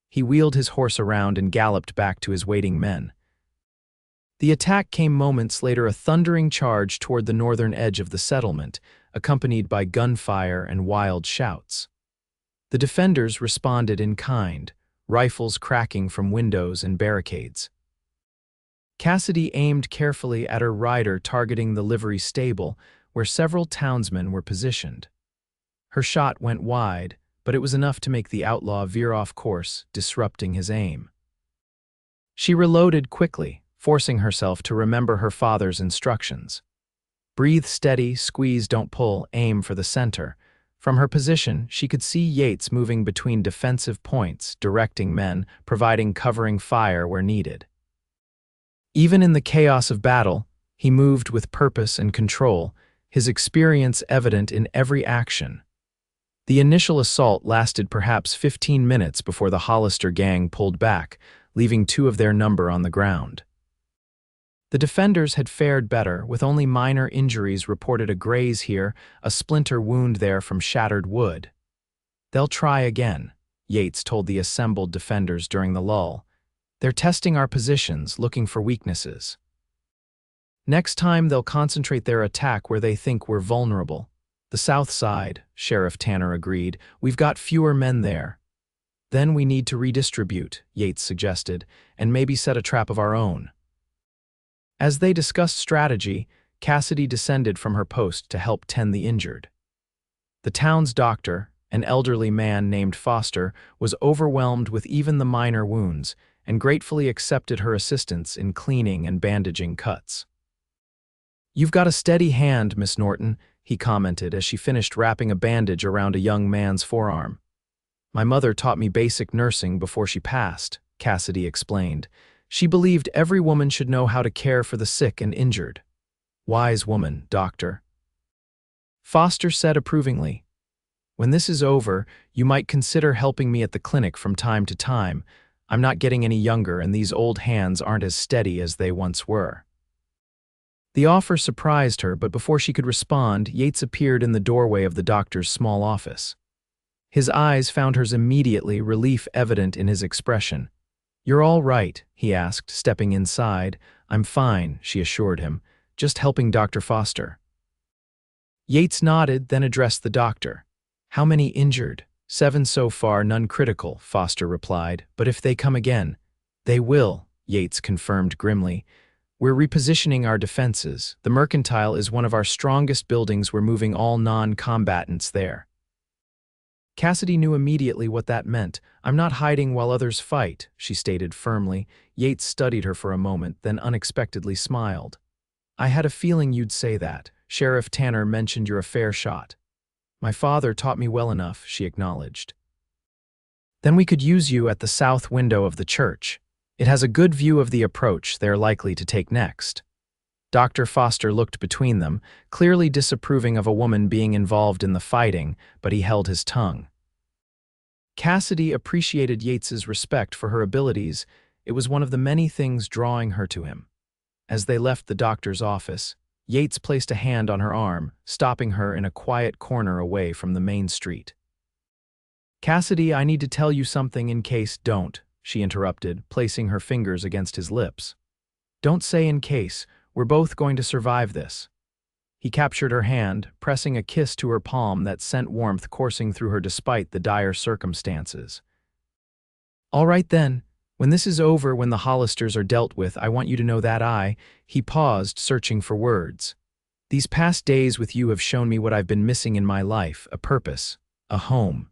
He wheeled his horse around and galloped back to his waiting men. The attack came moments later, a thundering charge toward the northern edge of the settlement, accompanied by gunfire and wild shouts. The defenders responded in kind, rifles cracking from windows and barricades. Cassidy aimed carefully at her rider, targeting the livery stable, where several townsmen were positioned. Her shot went wide, but it was enough to make the outlaw veer off course, disrupting his aim. She reloaded quickly, forcing herself to remember her father's instructions. Breathe steady, squeeze, don't pull, aim for the center. From her position, she could see Yates moving between defensive points, directing men, providing covering fire where needed. Even in the chaos of battle, he moved with purpose and control, his experience evident in every action. The initial assault lasted perhaps 15 minutes before the Hollister gang pulled back, leaving 2 of their number on the ground. The defenders had fared better, with only minor injuries reported: a graze here, a splinter wound there from shattered wood. "They'll try again," Yates told the assembled defenders during the lull. "They're testing our positions, looking for weaknesses. Next time they'll concentrate their attack where they think we're vulnerable." "The south side," Sheriff Tanner agreed. "We've got fewer men there." "Then we need to redistribute," Yates suggested, "and maybe set a trap of our own." As they discussed strategy, Cassidy descended from her post to help tend the injured. The town's doctor, an elderly man named Foster, was overwhelmed with even the minor wounds and gratefully accepted her assistance in cleaning and bandaging cuts. "You've got a steady hand, Miss Norton," he commented as she finished wrapping a bandage around a young man's forearm. "My mother taught me basic nursing before she passed," Cassidy explained. "She believed every woman should know how to care for the sick and injured." "Wise woman, doctor," Foster said approvingly. "When this is over, you might consider helping me at the clinic from time to time. I'm not getting any younger, and these old hands aren't as steady as they once were." The offer surprised her, but before she could respond, Yates appeared in the doorway of the doctor's small office. His eyes found hers immediately, relief evident in his expression. "You're all right?" he asked, stepping inside. "I'm fine," she assured him, "just helping Dr. Foster." Yates nodded, then addressed the doctor. "How many injured?" "7 so far, none critical," Foster replied. "But if they come again—" "They will," Yates confirmed grimly. "We're repositioning our defenses. The Mercantile is one of our strongest buildings. We're moving all non-combatants there." Cassidy knew immediately what that meant. "I'm not hiding while others fight," she stated firmly. Yates studied her for a moment, then unexpectedly smiled. "I had a feeling you'd say that. Sheriff Tanner mentioned you're a fair shot." "My father taught me well enough," she acknowledged. "Then we could use you at the south window of the church. It has a good view of the approach they're likely to take next." Dr. Foster looked between them, clearly disapproving of a woman being involved in the fighting, but he held his tongue. Cassidy appreciated Yates's respect for her abilities. It was one of the many things drawing her to him. As they left the doctor's office, Yates placed a hand on her arm, stopping her in a quiet corner away from the main street. "Cassidy, I need to tell you something in case—" "Don't," she interrupted, placing her fingers against his lips. "Don't say in case. We're both going to survive this." He captured her hand, pressing a kiss to her palm that sent warmth coursing through her despite the dire circumstances. "All right then. When this is over, when the Hollisters are dealt with, I want you to know that He paused, searching for words. "These past days with you have shown me what I've been missing in my life, a purpose, a home."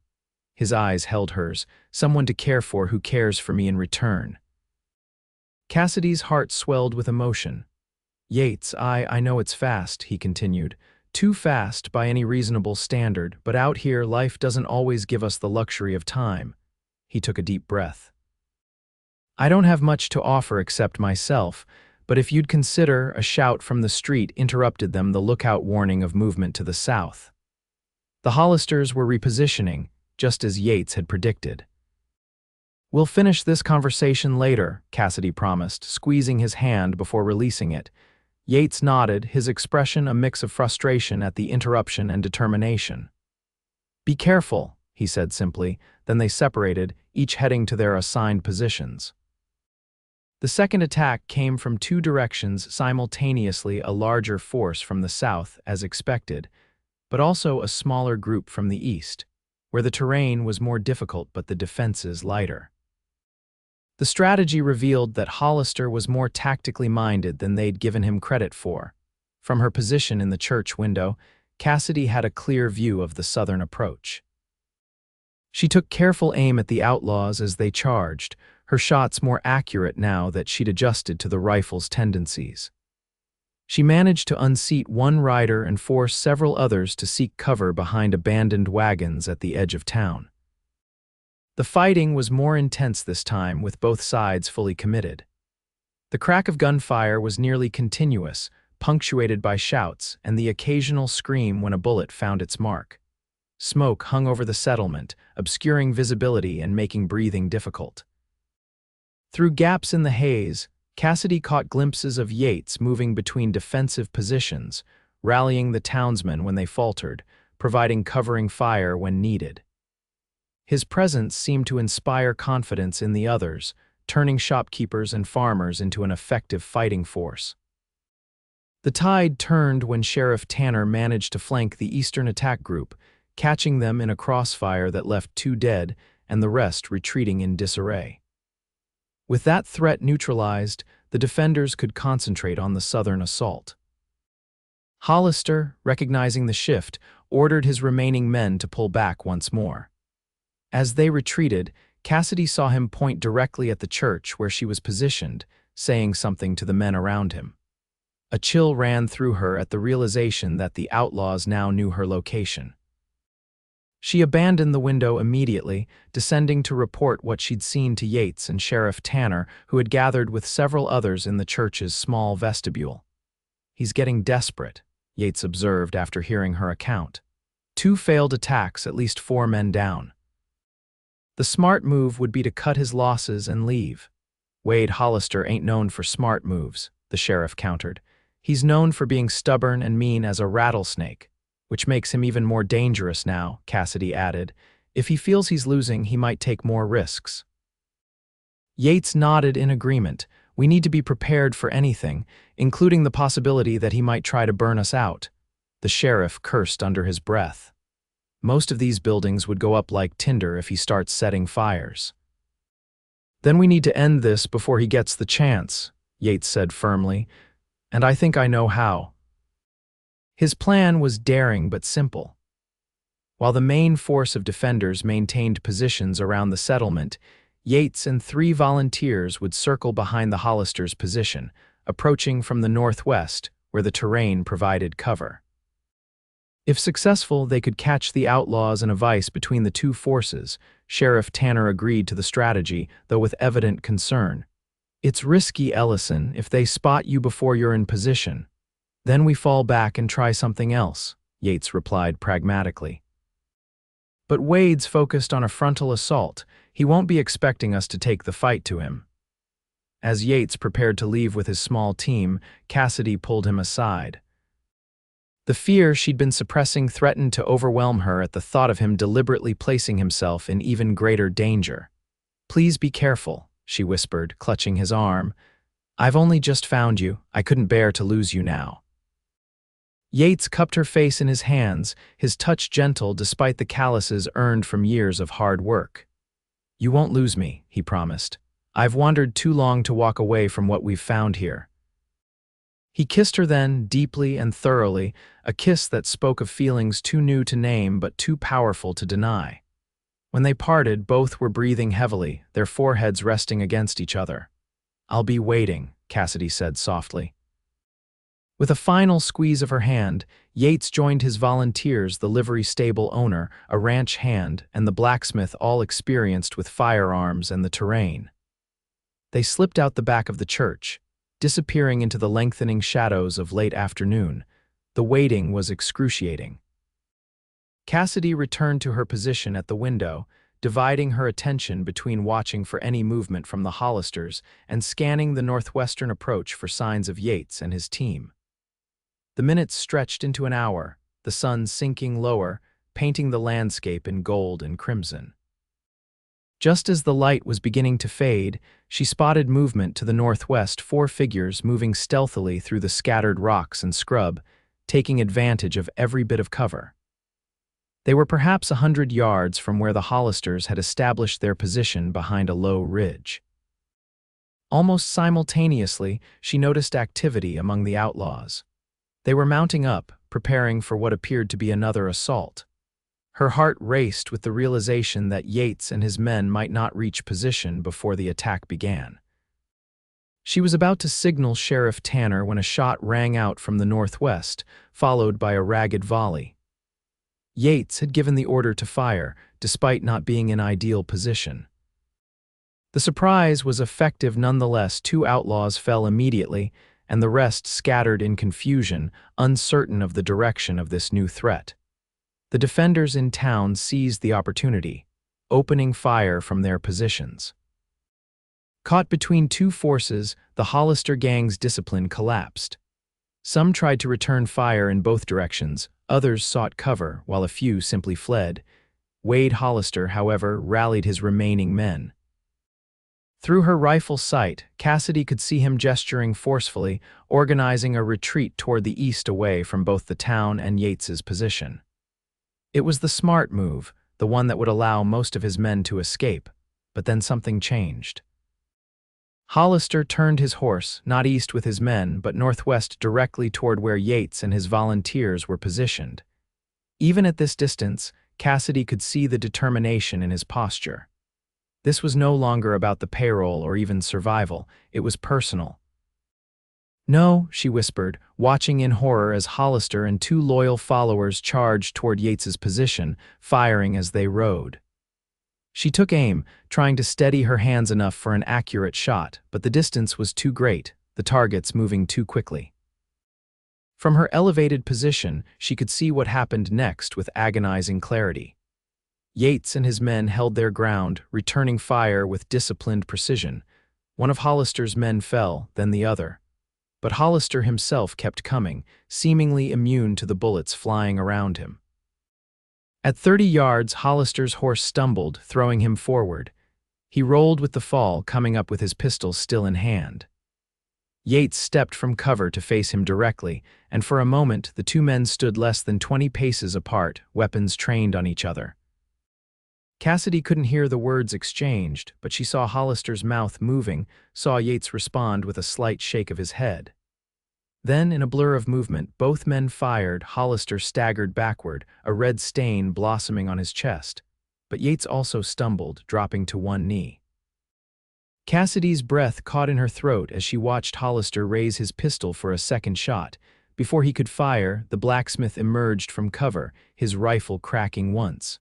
His eyes held hers, "Someone to care for who cares for me in return." Cassidy's heart swelled with emotion. "Yates, I know it's fast," he continued. "Too fast by any reasonable standard, but out here life doesn't always give us the luxury of time." He took a deep breath. "I don't have much to offer except myself, but if you'd consider—" A shout from the street interrupted them, the lookout warning of movement to the south. The Hollisters were repositioning, just as Yates had predicted. "We'll finish this conversation later," Cassidy promised, squeezing his hand before releasing it. Yates nodded, his expression a mix of frustration at the interruption and determination. "Be careful," he said simply. Then they separated, each heading to their assigned positions. The second attack came from 2 directions simultaneously, a larger force from the south, as expected, but also a smaller group from the east. where the terrain was more difficult but the defenses lighter. The strategy revealed that Hollister was more tactically minded than they'd given him credit for. From her position in the church window, Cassidy had a clear view of the southern approach. She took careful aim at the outlaws as they charged, her shots more accurate now that she'd adjusted to the rifle's tendencies. She managed to unseat one rider and force several others to seek cover behind abandoned wagons at the edge of town. The fighting was more intense this time, with both sides fully committed. The crack of gunfire was nearly continuous, punctuated by shouts and the occasional scream when a bullet found its mark. Smoke hung over the settlement, obscuring visibility and making breathing difficult. Through gaps in the haze, Cassidy caught glimpses of Yates moving between defensive positions, rallying the townsmen when they faltered, providing covering fire when needed. His presence seemed to inspire confidence in the others, turning shopkeepers and farmers into an effective fighting force. The tide turned when Sheriff Tanner managed to flank the eastern attack group, catching them in a crossfire that left 2 dead and the rest retreating in disarray. With that threat neutralized, the defenders could concentrate on the southern assault. Hollister, recognizing the shift, ordered his remaining men to pull back once more. As they retreated, Cassidy saw him point directly at the church where she was positioned, saying something to the men around him. A chill ran through her at the realization that the outlaws now knew her location. She abandoned the window immediately, descending to report what she'd seen to Yates and Sheriff Tanner, who had gathered with several others in the church's small vestibule. "He's getting desperate," Yates observed after hearing her account. 2 failed attacks, at least 4 men down. The smart move would be to cut his losses and leave. "Wade Hollister ain't known for smart moves," the sheriff countered. "He's known for being stubborn and mean as a rattlesnake, which makes him even more dangerous now," Cassidy added. "If he feels he's losing, he might take more risks." Yates nodded in agreement. "We need to be prepared for anything, including the possibility that he might try to burn us out." The sheriff cursed under his breath. "Most of these buildings would go up like tinder if he starts setting fires." "Then we need to end this before he gets the chance," Yates said firmly, "and I think I know how." His plan was daring but simple. While the main force of defenders maintained positions around the settlement, Yates and 3 volunteers would circle behind the Hollisters' position, approaching from the northwest, where the terrain provided cover. If successful, they could catch the outlaws in a vice between the 2 forces. Sheriff Tanner agreed to the strategy, though with evident concern. "It's risky, Ellison, if they spot you before you're in position. Then we fall back and try something else," Yates replied pragmatically. "But Wade's focused on a frontal assault. He won't be expecting us to take the fight to him." As Yates prepared to leave with his small team, Cassidy pulled him aside. The fear she'd been suppressing threatened to overwhelm her at the thought of him deliberately placing himself in even greater danger. "Please be careful," she whispered, clutching his arm. "I've only just found you. I couldn't bear to lose you now." Yates cupped her face in his hands, his touch gentle despite the calluses earned from years of hard work. "You won't lose me," he promised. "I've wandered too long to walk away from what we've found here." He kissed her then, deeply and thoroughly, a kiss that spoke of feelings too new to name but too powerful to deny. When they parted, both were breathing heavily, their foreheads resting against each other. "I'll be waiting," Cassidy said softly. With a final squeeze of her hand, Yates joined his volunteers, the livery stable owner, a ranch hand, and the blacksmith, all experienced with firearms and the terrain. They slipped out the back of the church, disappearing into the lengthening shadows of late afternoon. The waiting was excruciating. Cassidy returned to her position at the window, dividing her attention between watching for any movement from the Hollisters and scanning the northwestern approach for signs of Yates and his team. The minutes stretched into an hour, the sun sinking lower, painting the landscape in gold and crimson. Just as the light was beginning to fade, she spotted movement to the northwest, 4 figures moving stealthily through the scattered rocks and scrub, taking advantage of every bit of cover. They were perhaps 100 yards from where the Hollisters had established their position behind a low ridge. Almost simultaneously, she noticed activity among the outlaws. They were mounting up, preparing for what appeared to be another assault. Her heart raced with the realization that Yates and his men might not reach position before the attack began. She was about to signal Sheriff Tanner when a shot rang out from the northwest, followed by a ragged volley. Yates had given the order to fire, despite not being in ideal position. The surprise was effective nonetheless. 2 outlaws fell immediately, and the rest scattered in confusion, uncertain of the direction of this new threat. The defenders in town seized the opportunity, opening fire from their positions. Caught between 2 forces, the Hollister gang's discipline collapsed. Some tried to return fire in both directions, others sought cover, while a few simply fled. Wade Hollister, however, rallied his remaining men. Through her rifle sight, Cassidy could see him gesturing forcefully, organizing a retreat toward the east away from both the town and Yates's position. It was the smart move, the one that would allow most of his men to escape, but then something changed. Hollister turned his horse, not east with his men, but northwest directly toward where Yates and his volunteers were positioned. Even at this distance, Cassidy could see the determination in his posture. This was no longer about the payroll or even survival, it was personal. "No," she whispered, watching in horror as Hollister and 2 loyal followers charged toward Yates's position, firing as they rode. She took aim, trying to steady her hands enough for an accurate shot, but the distance was too great, the targets moving too quickly. From her elevated position, she could see what happened next with agonizing clarity. Yates and his men held their ground, returning fire with disciplined precision. One of Hollister's men fell, then the other. But Hollister himself kept coming, seemingly immune to the bullets flying around him. At 30 yards, Hollister's horse stumbled, throwing him forward. He rolled with the fall, coming up with his pistol still in hand. Yates stepped from cover to face him directly, and for a moment the 2 men stood less than 20 paces apart, weapons trained on each other. Cassidy couldn't hear the words exchanged, but she saw Hollister's mouth moving, saw Yates respond with a slight shake of his head. Then, in a blur of movement, both men fired. Hollister staggered backward, a red stain blossoming on his chest. But Yates also stumbled, dropping to one knee. Cassidy's breath caught in her throat as she watched Hollister raise his pistol for a second shot. Before he could fire, the blacksmith emerged from cover, his rifle cracking once.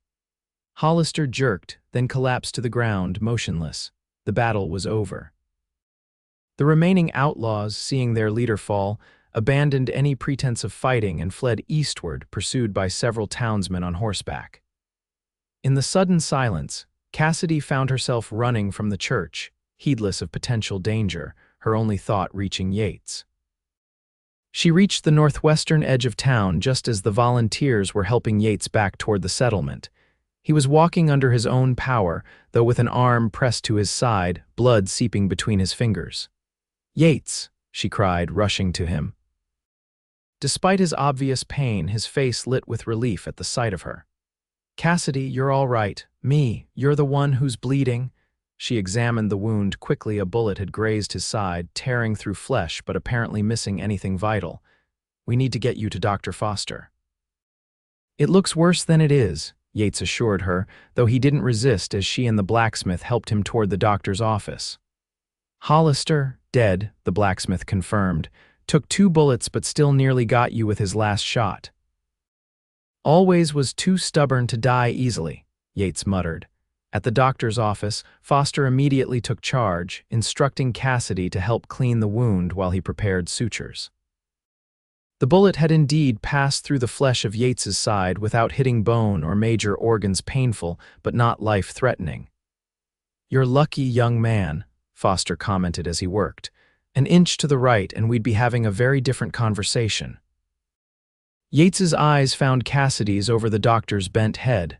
Hollister jerked, then collapsed to the ground, motionless. The battle was over. The remaining outlaws, seeing their leader fall, abandoned any pretense of fighting and fled eastward, pursued by several townsmen on horseback. In the sudden silence, Cassidy found herself running from the church, heedless of potential danger, her only thought reaching Yates. She reached the northwestern edge of town just as the volunteers were helping Yates back toward the settlement. He was walking under his own power, though with an arm pressed to his side, blood seeping between his fingers. "Yates!" she cried, rushing to him. Despite his obvious pain, his face lit with relief at the sight of her. "Cassidy, you're all right. Me, you're the one who's bleeding." She examined the wound quickly. A bullet had grazed his side, tearing through flesh but apparently missing anything vital. "We need to get you to Dr. Foster." "It looks worse than it is," Yates assured her, though he didn't resist as she and the blacksmith helped him toward the doctor's office. "Hollister, dead," the blacksmith confirmed. "Took 2 bullets but still nearly got you with his last shot." "Always was too stubborn to die easily," Yates muttered. At the doctor's office, Foster immediately took charge, instructing Cassidy to help clean the wound while he prepared sutures. The bullet had indeed passed through the flesh of Yates's side without hitting bone or major organs, painful but not life-threatening. "You're lucky, young man," Foster commented as he worked. "An inch to the right and we'd be having a very different conversation." Yates's eyes found Cassidy's over the doctor's bent head.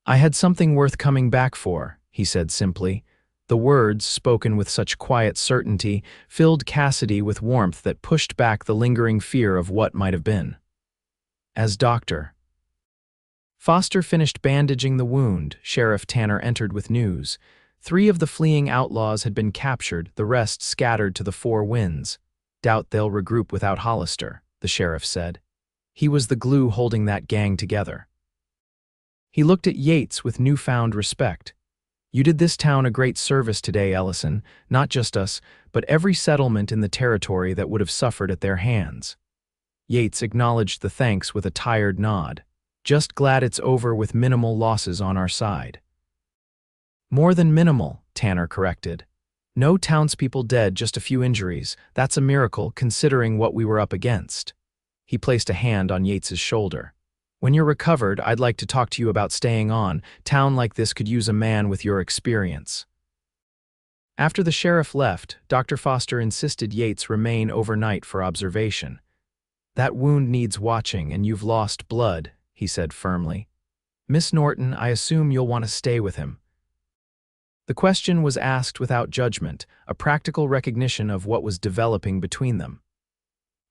"I had something worth coming back for," he said simply. The words, spoken with such quiet certainty, filled Cassidy with warmth that pushed back the lingering fear of what might have been. "As doctor." Foster finished bandaging the wound. Sheriff Tanner entered with news. 3 of the fleeing outlaws had been captured, the rest scattered to the 4 winds. Doubt they'll regroup without Hollister, the sheriff said. He was the glue holding that gang together. He looked at Yates with newfound respect. You did this town a great service today, Ellison, not just us, but every settlement in the territory that would have suffered at their hands. Yates acknowledged the thanks with a tired nod. Just glad it's over with minimal losses on our side. More than minimal, Tanner corrected. No townspeople dead, just a few injuries. That's a miracle considering what we were up against. He placed a hand on Yates's shoulder. When you're recovered, I'd like to talk to you about staying on. Town like this could use a man with your experience. After the sheriff left, Dr. Foster insisted Yates remain overnight for observation. That wound needs watching and you've lost blood, he said firmly. Miss Norton, I assume you'll want to stay with him. The question was asked without judgment, a practical recognition of what was developing between them.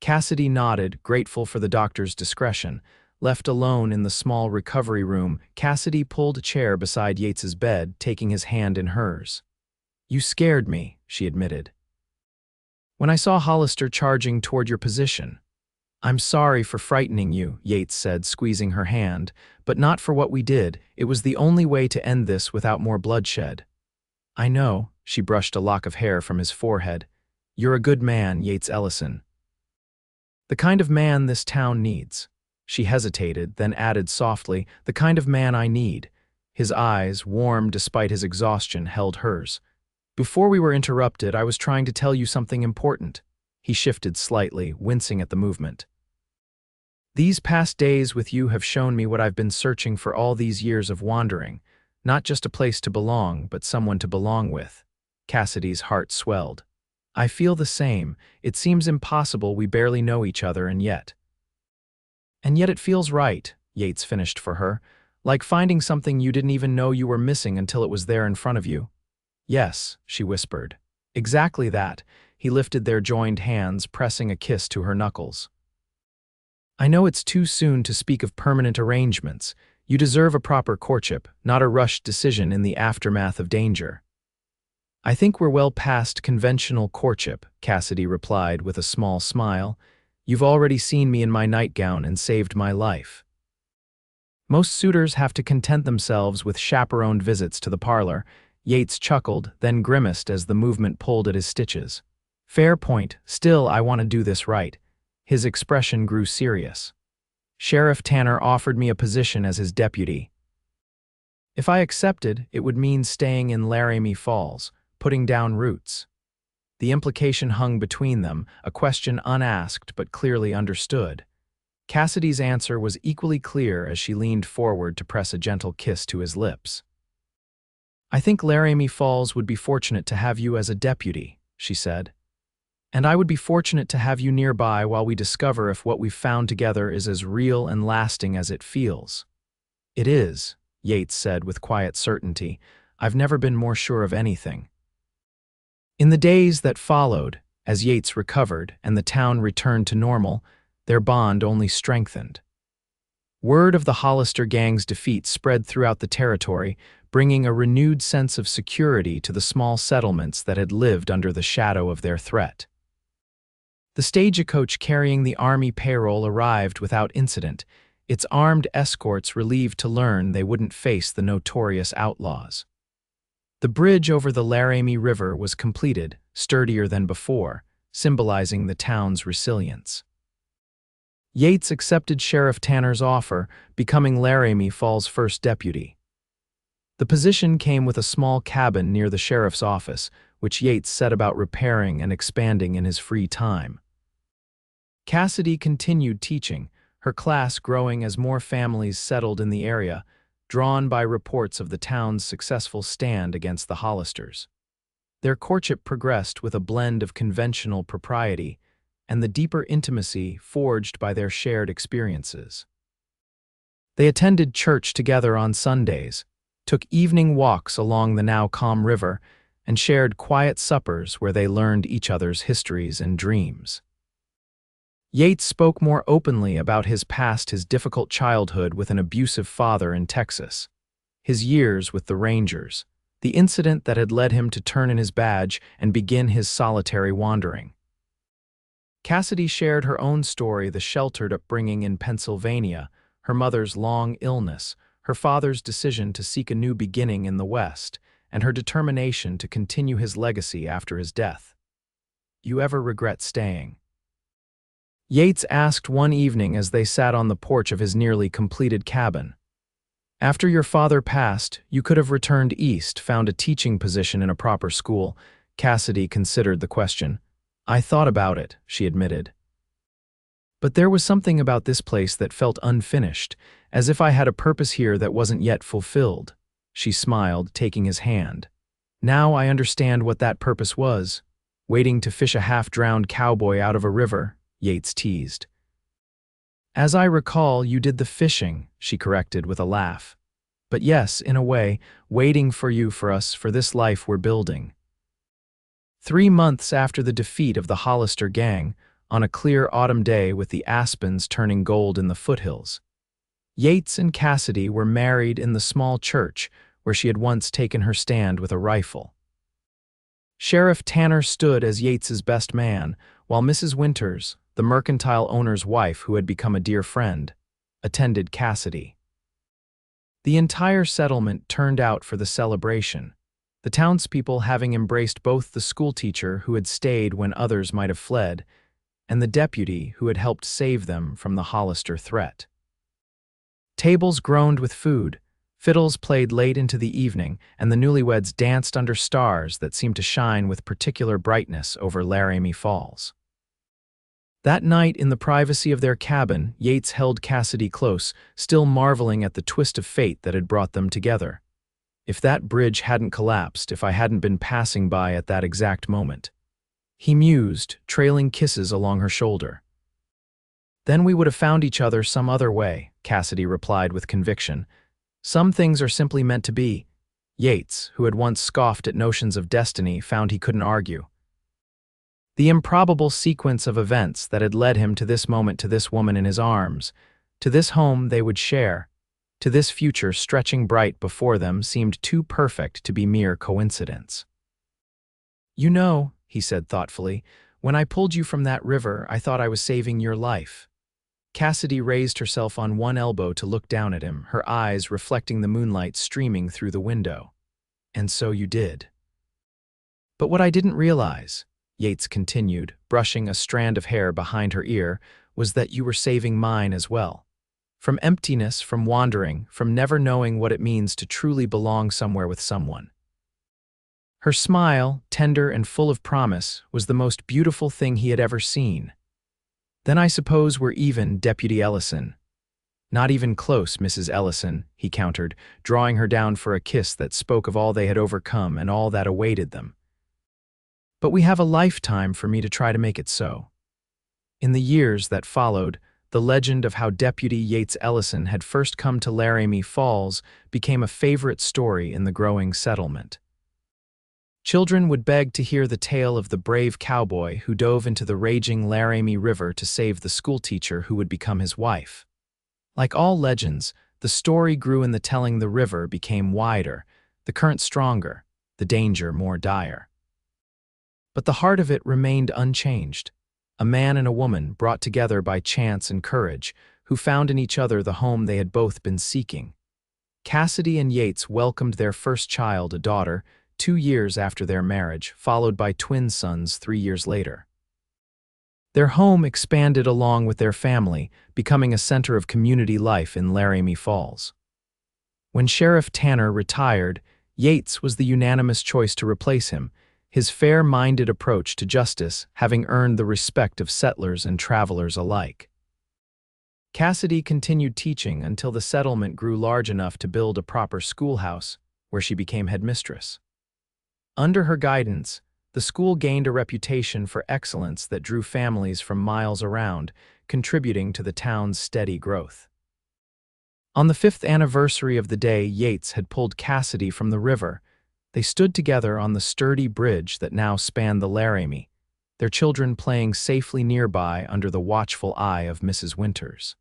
Cassidy nodded, grateful for the doctor's discretion. Left alone in the small recovery room, Cassidy pulled a chair beside Yates's bed, taking his hand in hers. You scared me, she admitted. When I saw Hollister charging toward your position. I'm sorry for frightening you, Yates said, squeezing her hand, but not for what we did. It was the only way to end this without more bloodshed. I know, she brushed a lock of hair from his forehead. You're a good man, Yates Ellison. The kind of man this town needs. She hesitated, then added softly, the kind of man I need. His eyes, warm despite his exhaustion, held hers. Before we were interrupted, I was trying to tell you something important. He shifted slightly, wincing at the movement. These past days with you have shown me what I've been searching for all these years of wandering. Not just a place to belong, but someone to belong with. Cassidy's heart swelled. I feel the same. It seems impossible we barely know each other, and yet it feels right, Yates finished for her, like finding something you didn't even know you were missing until it was there in front of you. Yes, she whispered. Exactly that. He lifted their joined hands, pressing a kiss to her knuckles. I know it's too soon to speak of permanent arrangements. You deserve a proper courtship, not a rushed decision in the aftermath of danger. I think we're well past conventional courtship, Cassidy replied with a small smile. You've already seen me in my nightgown and saved my life. Most suitors have to content themselves with chaperoned visits to the parlor. Yates chuckled, then grimaced as the movement pulled at his stitches. Fair point, still I want to do this right. His expression grew serious. Sheriff Tanner offered me a position as his deputy. If I accepted, it would mean staying in Laramie Falls, putting down roots. The implication hung between them, a question unasked but clearly understood. Cassidy's answer was equally clear as she leaned forward to press a gentle kiss to his lips. I think Laramie Falls would be fortunate to have you as a deputy, she said. And I would be fortunate to have you nearby while we discover if what we've found together is as real and lasting as it feels. It is, Yates said with quiet certainty. I've never been more sure of anything. In the days that followed, as Yates recovered and the town returned to normal, their bond only strengthened. Word of the Hollister gang's defeat spread throughout the territory, bringing a renewed sense of security to the small settlements that had lived under the shadow of their threat. The stagecoach carrying the Army payroll arrived without incident, its armed escorts relieved to learn they wouldn't face the notorious outlaws. The bridge over the Laramie River was completed, sturdier than before, symbolizing the town's resilience. Yates accepted Sheriff Tanner's offer, becoming Laramie Falls' first deputy. The position came with a small cabin near the sheriff's office, which Yates set about repairing and expanding in his free time. Cassidy continued teaching, her class growing as more families settled in the area, drawn by reports of the town's successful stand against the Hollisters. Their courtship progressed with a blend of conventional propriety and the deeper intimacy forged by their shared experiences. They attended church together on Sundays, took evening walks along the now calm river, and shared quiet suppers where they learned each other's histories and dreams. Yates spoke more openly about his past, his difficult childhood with an abusive father in Texas, his years with the Rangers, the incident that had led him to turn in his badge and begin his solitary wandering. Cassidy shared her own story, the sheltered upbringing in Pennsylvania, her mother's long illness, her father's decision to seek a new beginning in the West, and her determination to continue his legacy after his death. "You ever regret staying?" Yates asked one evening as they sat on the porch of his nearly completed cabin. "After your father passed, you could have returned east, found a teaching position in a proper school." Cassidy considered the question. "I thought about it," she admitted. "But there was something about this place that felt unfinished, as if I had a purpose here that wasn't yet fulfilled." She smiled, taking his hand. "Now I understand what that purpose was. Waiting to fish a half-drowned cowboy out of a river," Yates teased. "As I recall, you did the fishing," she corrected with a laugh. "But yes, in a way, waiting for you, for us, for this life we're building." 3 months after the defeat of the Hollister gang, on a clear autumn day with the aspens turning gold in the foothills, Yates and Cassidy were married in the small church where she had once taken her stand with a rifle. Sheriff Tanner stood as Yates's best man, while Mrs. Winters, the mercantile owner's wife who had become a dear friend, attended Cassidy. The entire settlement turned out for the celebration, the townspeople having embraced both the schoolteacher who had stayed when others might have fled, and the deputy who had helped save them from the Hollister threat. Tables groaned with food, fiddles played late into the evening, and the newlyweds danced under stars that seemed to shine with particular brightness over Laramie Falls. That night, in the privacy of their cabin, Yates held Cassidy close, still marveling at the twist of fate that had brought them together. "If that bridge hadn't collapsed, if I hadn't been passing by at that exact moment," he mused, trailing kisses along her shoulder. "Then we would have found each other some other way," Cassidy replied with conviction. "Some things are simply meant to be." Yates, who had once scoffed at notions of destiny, found he couldn't argue. The improbable sequence of events that had led him to this moment, to this woman in his arms, to this home they would share, to this future stretching bright before them, seemed too perfect to be mere coincidence. "You know," he said thoughtfully, "when I pulled you from that river, I thought I was saving your life." Cassidy raised herself on one elbow to look down at him, her eyes reflecting the moonlight streaming through the window. "And so you did. But what I didn't realize," Yates continued, brushing a strand of hair behind her ear, "was that you were saving mine as well. From emptiness, from wandering, from never knowing what it means to truly belong somewhere with someone." Her smile, tender and full of promise, was the most beautiful thing he had ever seen. "Then I suppose we're even, Deputy Ellison." "Not even close, Mrs. Ellison," he countered, drawing her down for a kiss that spoke of all they had overcome and all that awaited them. "But we have a lifetime for me to try to make it so." In the years that followed, the legend of how Deputy Yates Ellison had first come to Laramie Falls became a favorite story in the growing settlement. Children would beg to hear the tale of the brave cowboy who dove into the raging Laramie River to save the schoolteacher who would become his wife. Like all legends, the story grew in the telling. The river became wider, the current stronger, the danger more dire. But the heart of it remained unchanged. A man and a woman brought together by chance and courage, who found in each other the home they had both been seeking. Cassidy and Yates welcomed their first child, a daughter, 2 years after their marriage, followed by twin sons 3 years later. Their home expanded along with their family, becoming a center of community life in Laramie Falls. When Sheriff Tanner retired, Yates was the unanimous choice to replace him, his fair-minded approach to justice having earned the respect of settlers and travelers alike. Cassidy continued teaching until the settlement grew large enough to build a proper schoolhouse, where she became headmistress. Under her guidance, the school gained a reputation for excellence that drew families from miles around, contributing to the town's steady growth. On the 5th anniversary of the day Yates had pulled Cassidy from the river, they stood together on the sturdy bridge that now spanned the Laramie, their children playing safely nearby under the watchful eye of Mrs. Winters.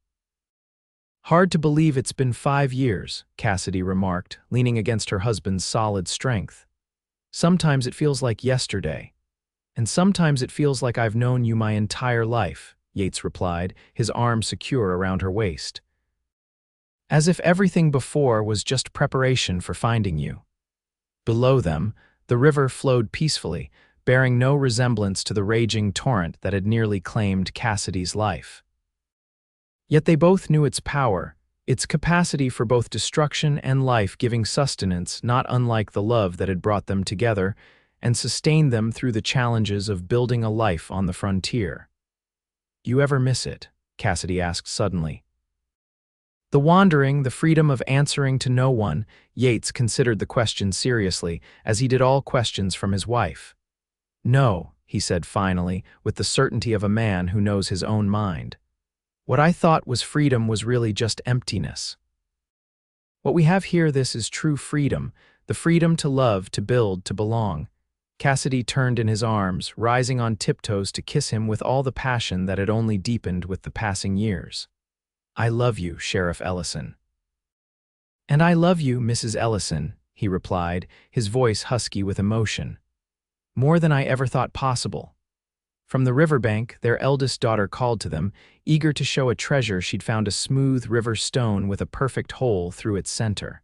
"Hard to believe it's been 5 years," Cassidy remarked, leaning against her husband's solid strength. "Sometimes it feels like yesterday, and sometimes it feels like I've known you my entire life," Yates replied, his arm secure around her waist. "As if everything before was just preparation for finding you." Below them, the river flowed peacefully, bearing no resemblance to the raging torrent that had nearly claimed Cassidy's life. Yet they both knew its power, its capacity for both destruction and life-giving sustenance, not unlike the love that had brought them together and sustained them through the challenges of building a life on the frontier. "You ever miss it?" Cassidy asked suddenly. The wandering, the freedom of answering to no one, Yates considered the question seriously, as he did all questions from his wife. "No," he said finally, with the certainty of a man who knows his own mind. "What I thought was freedom was really just emptiness. What we have here, this is true freedom, the freedom to love, to build, to belong." Cassidy turned in his arms, rising on tiptoes to kiss him with all the passion that had only deepened with the passing years. "I love you, Sheriff Ellison." "And I love you, Mrs. Ellison," he replied, his voice husky with emotion. "More than I ever thought possible." From the riverbank, their eldest daughter called to them, eager to show a treasure she'd found, a smooth river stone with a perfect hole through its center.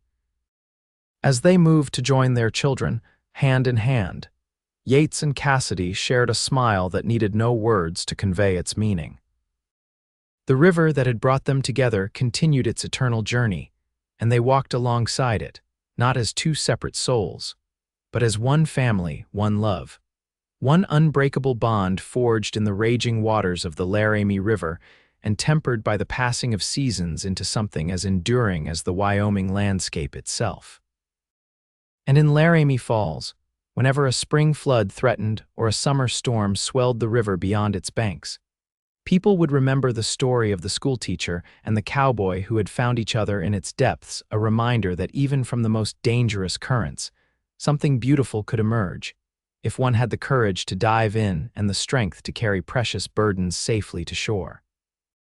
As they moved to join their children, hand in hand, Yates and Cassidy shared a smile that needed no words to convey its meaning. The river that had brought them together continued its eternal journey, and they walked alongside it, not as two separate souls, but as one family, one love, one unbreakable bond forged in the raging waters of the Laramie River and tempered by the passing of seasons into something as enduring as the Wyoming landscape itself. And in Laramie Falls, whenever a spring flood threatened or a summer storm swelled the river beyond its banks, people would remember the story of the schoolteacher and the cowboy who had found each other in its depths, a reminder that even from the most dangerous currents, something beautiful could emerge, if one had the courage to dive in and the strength to carry precious burdens safely to shore.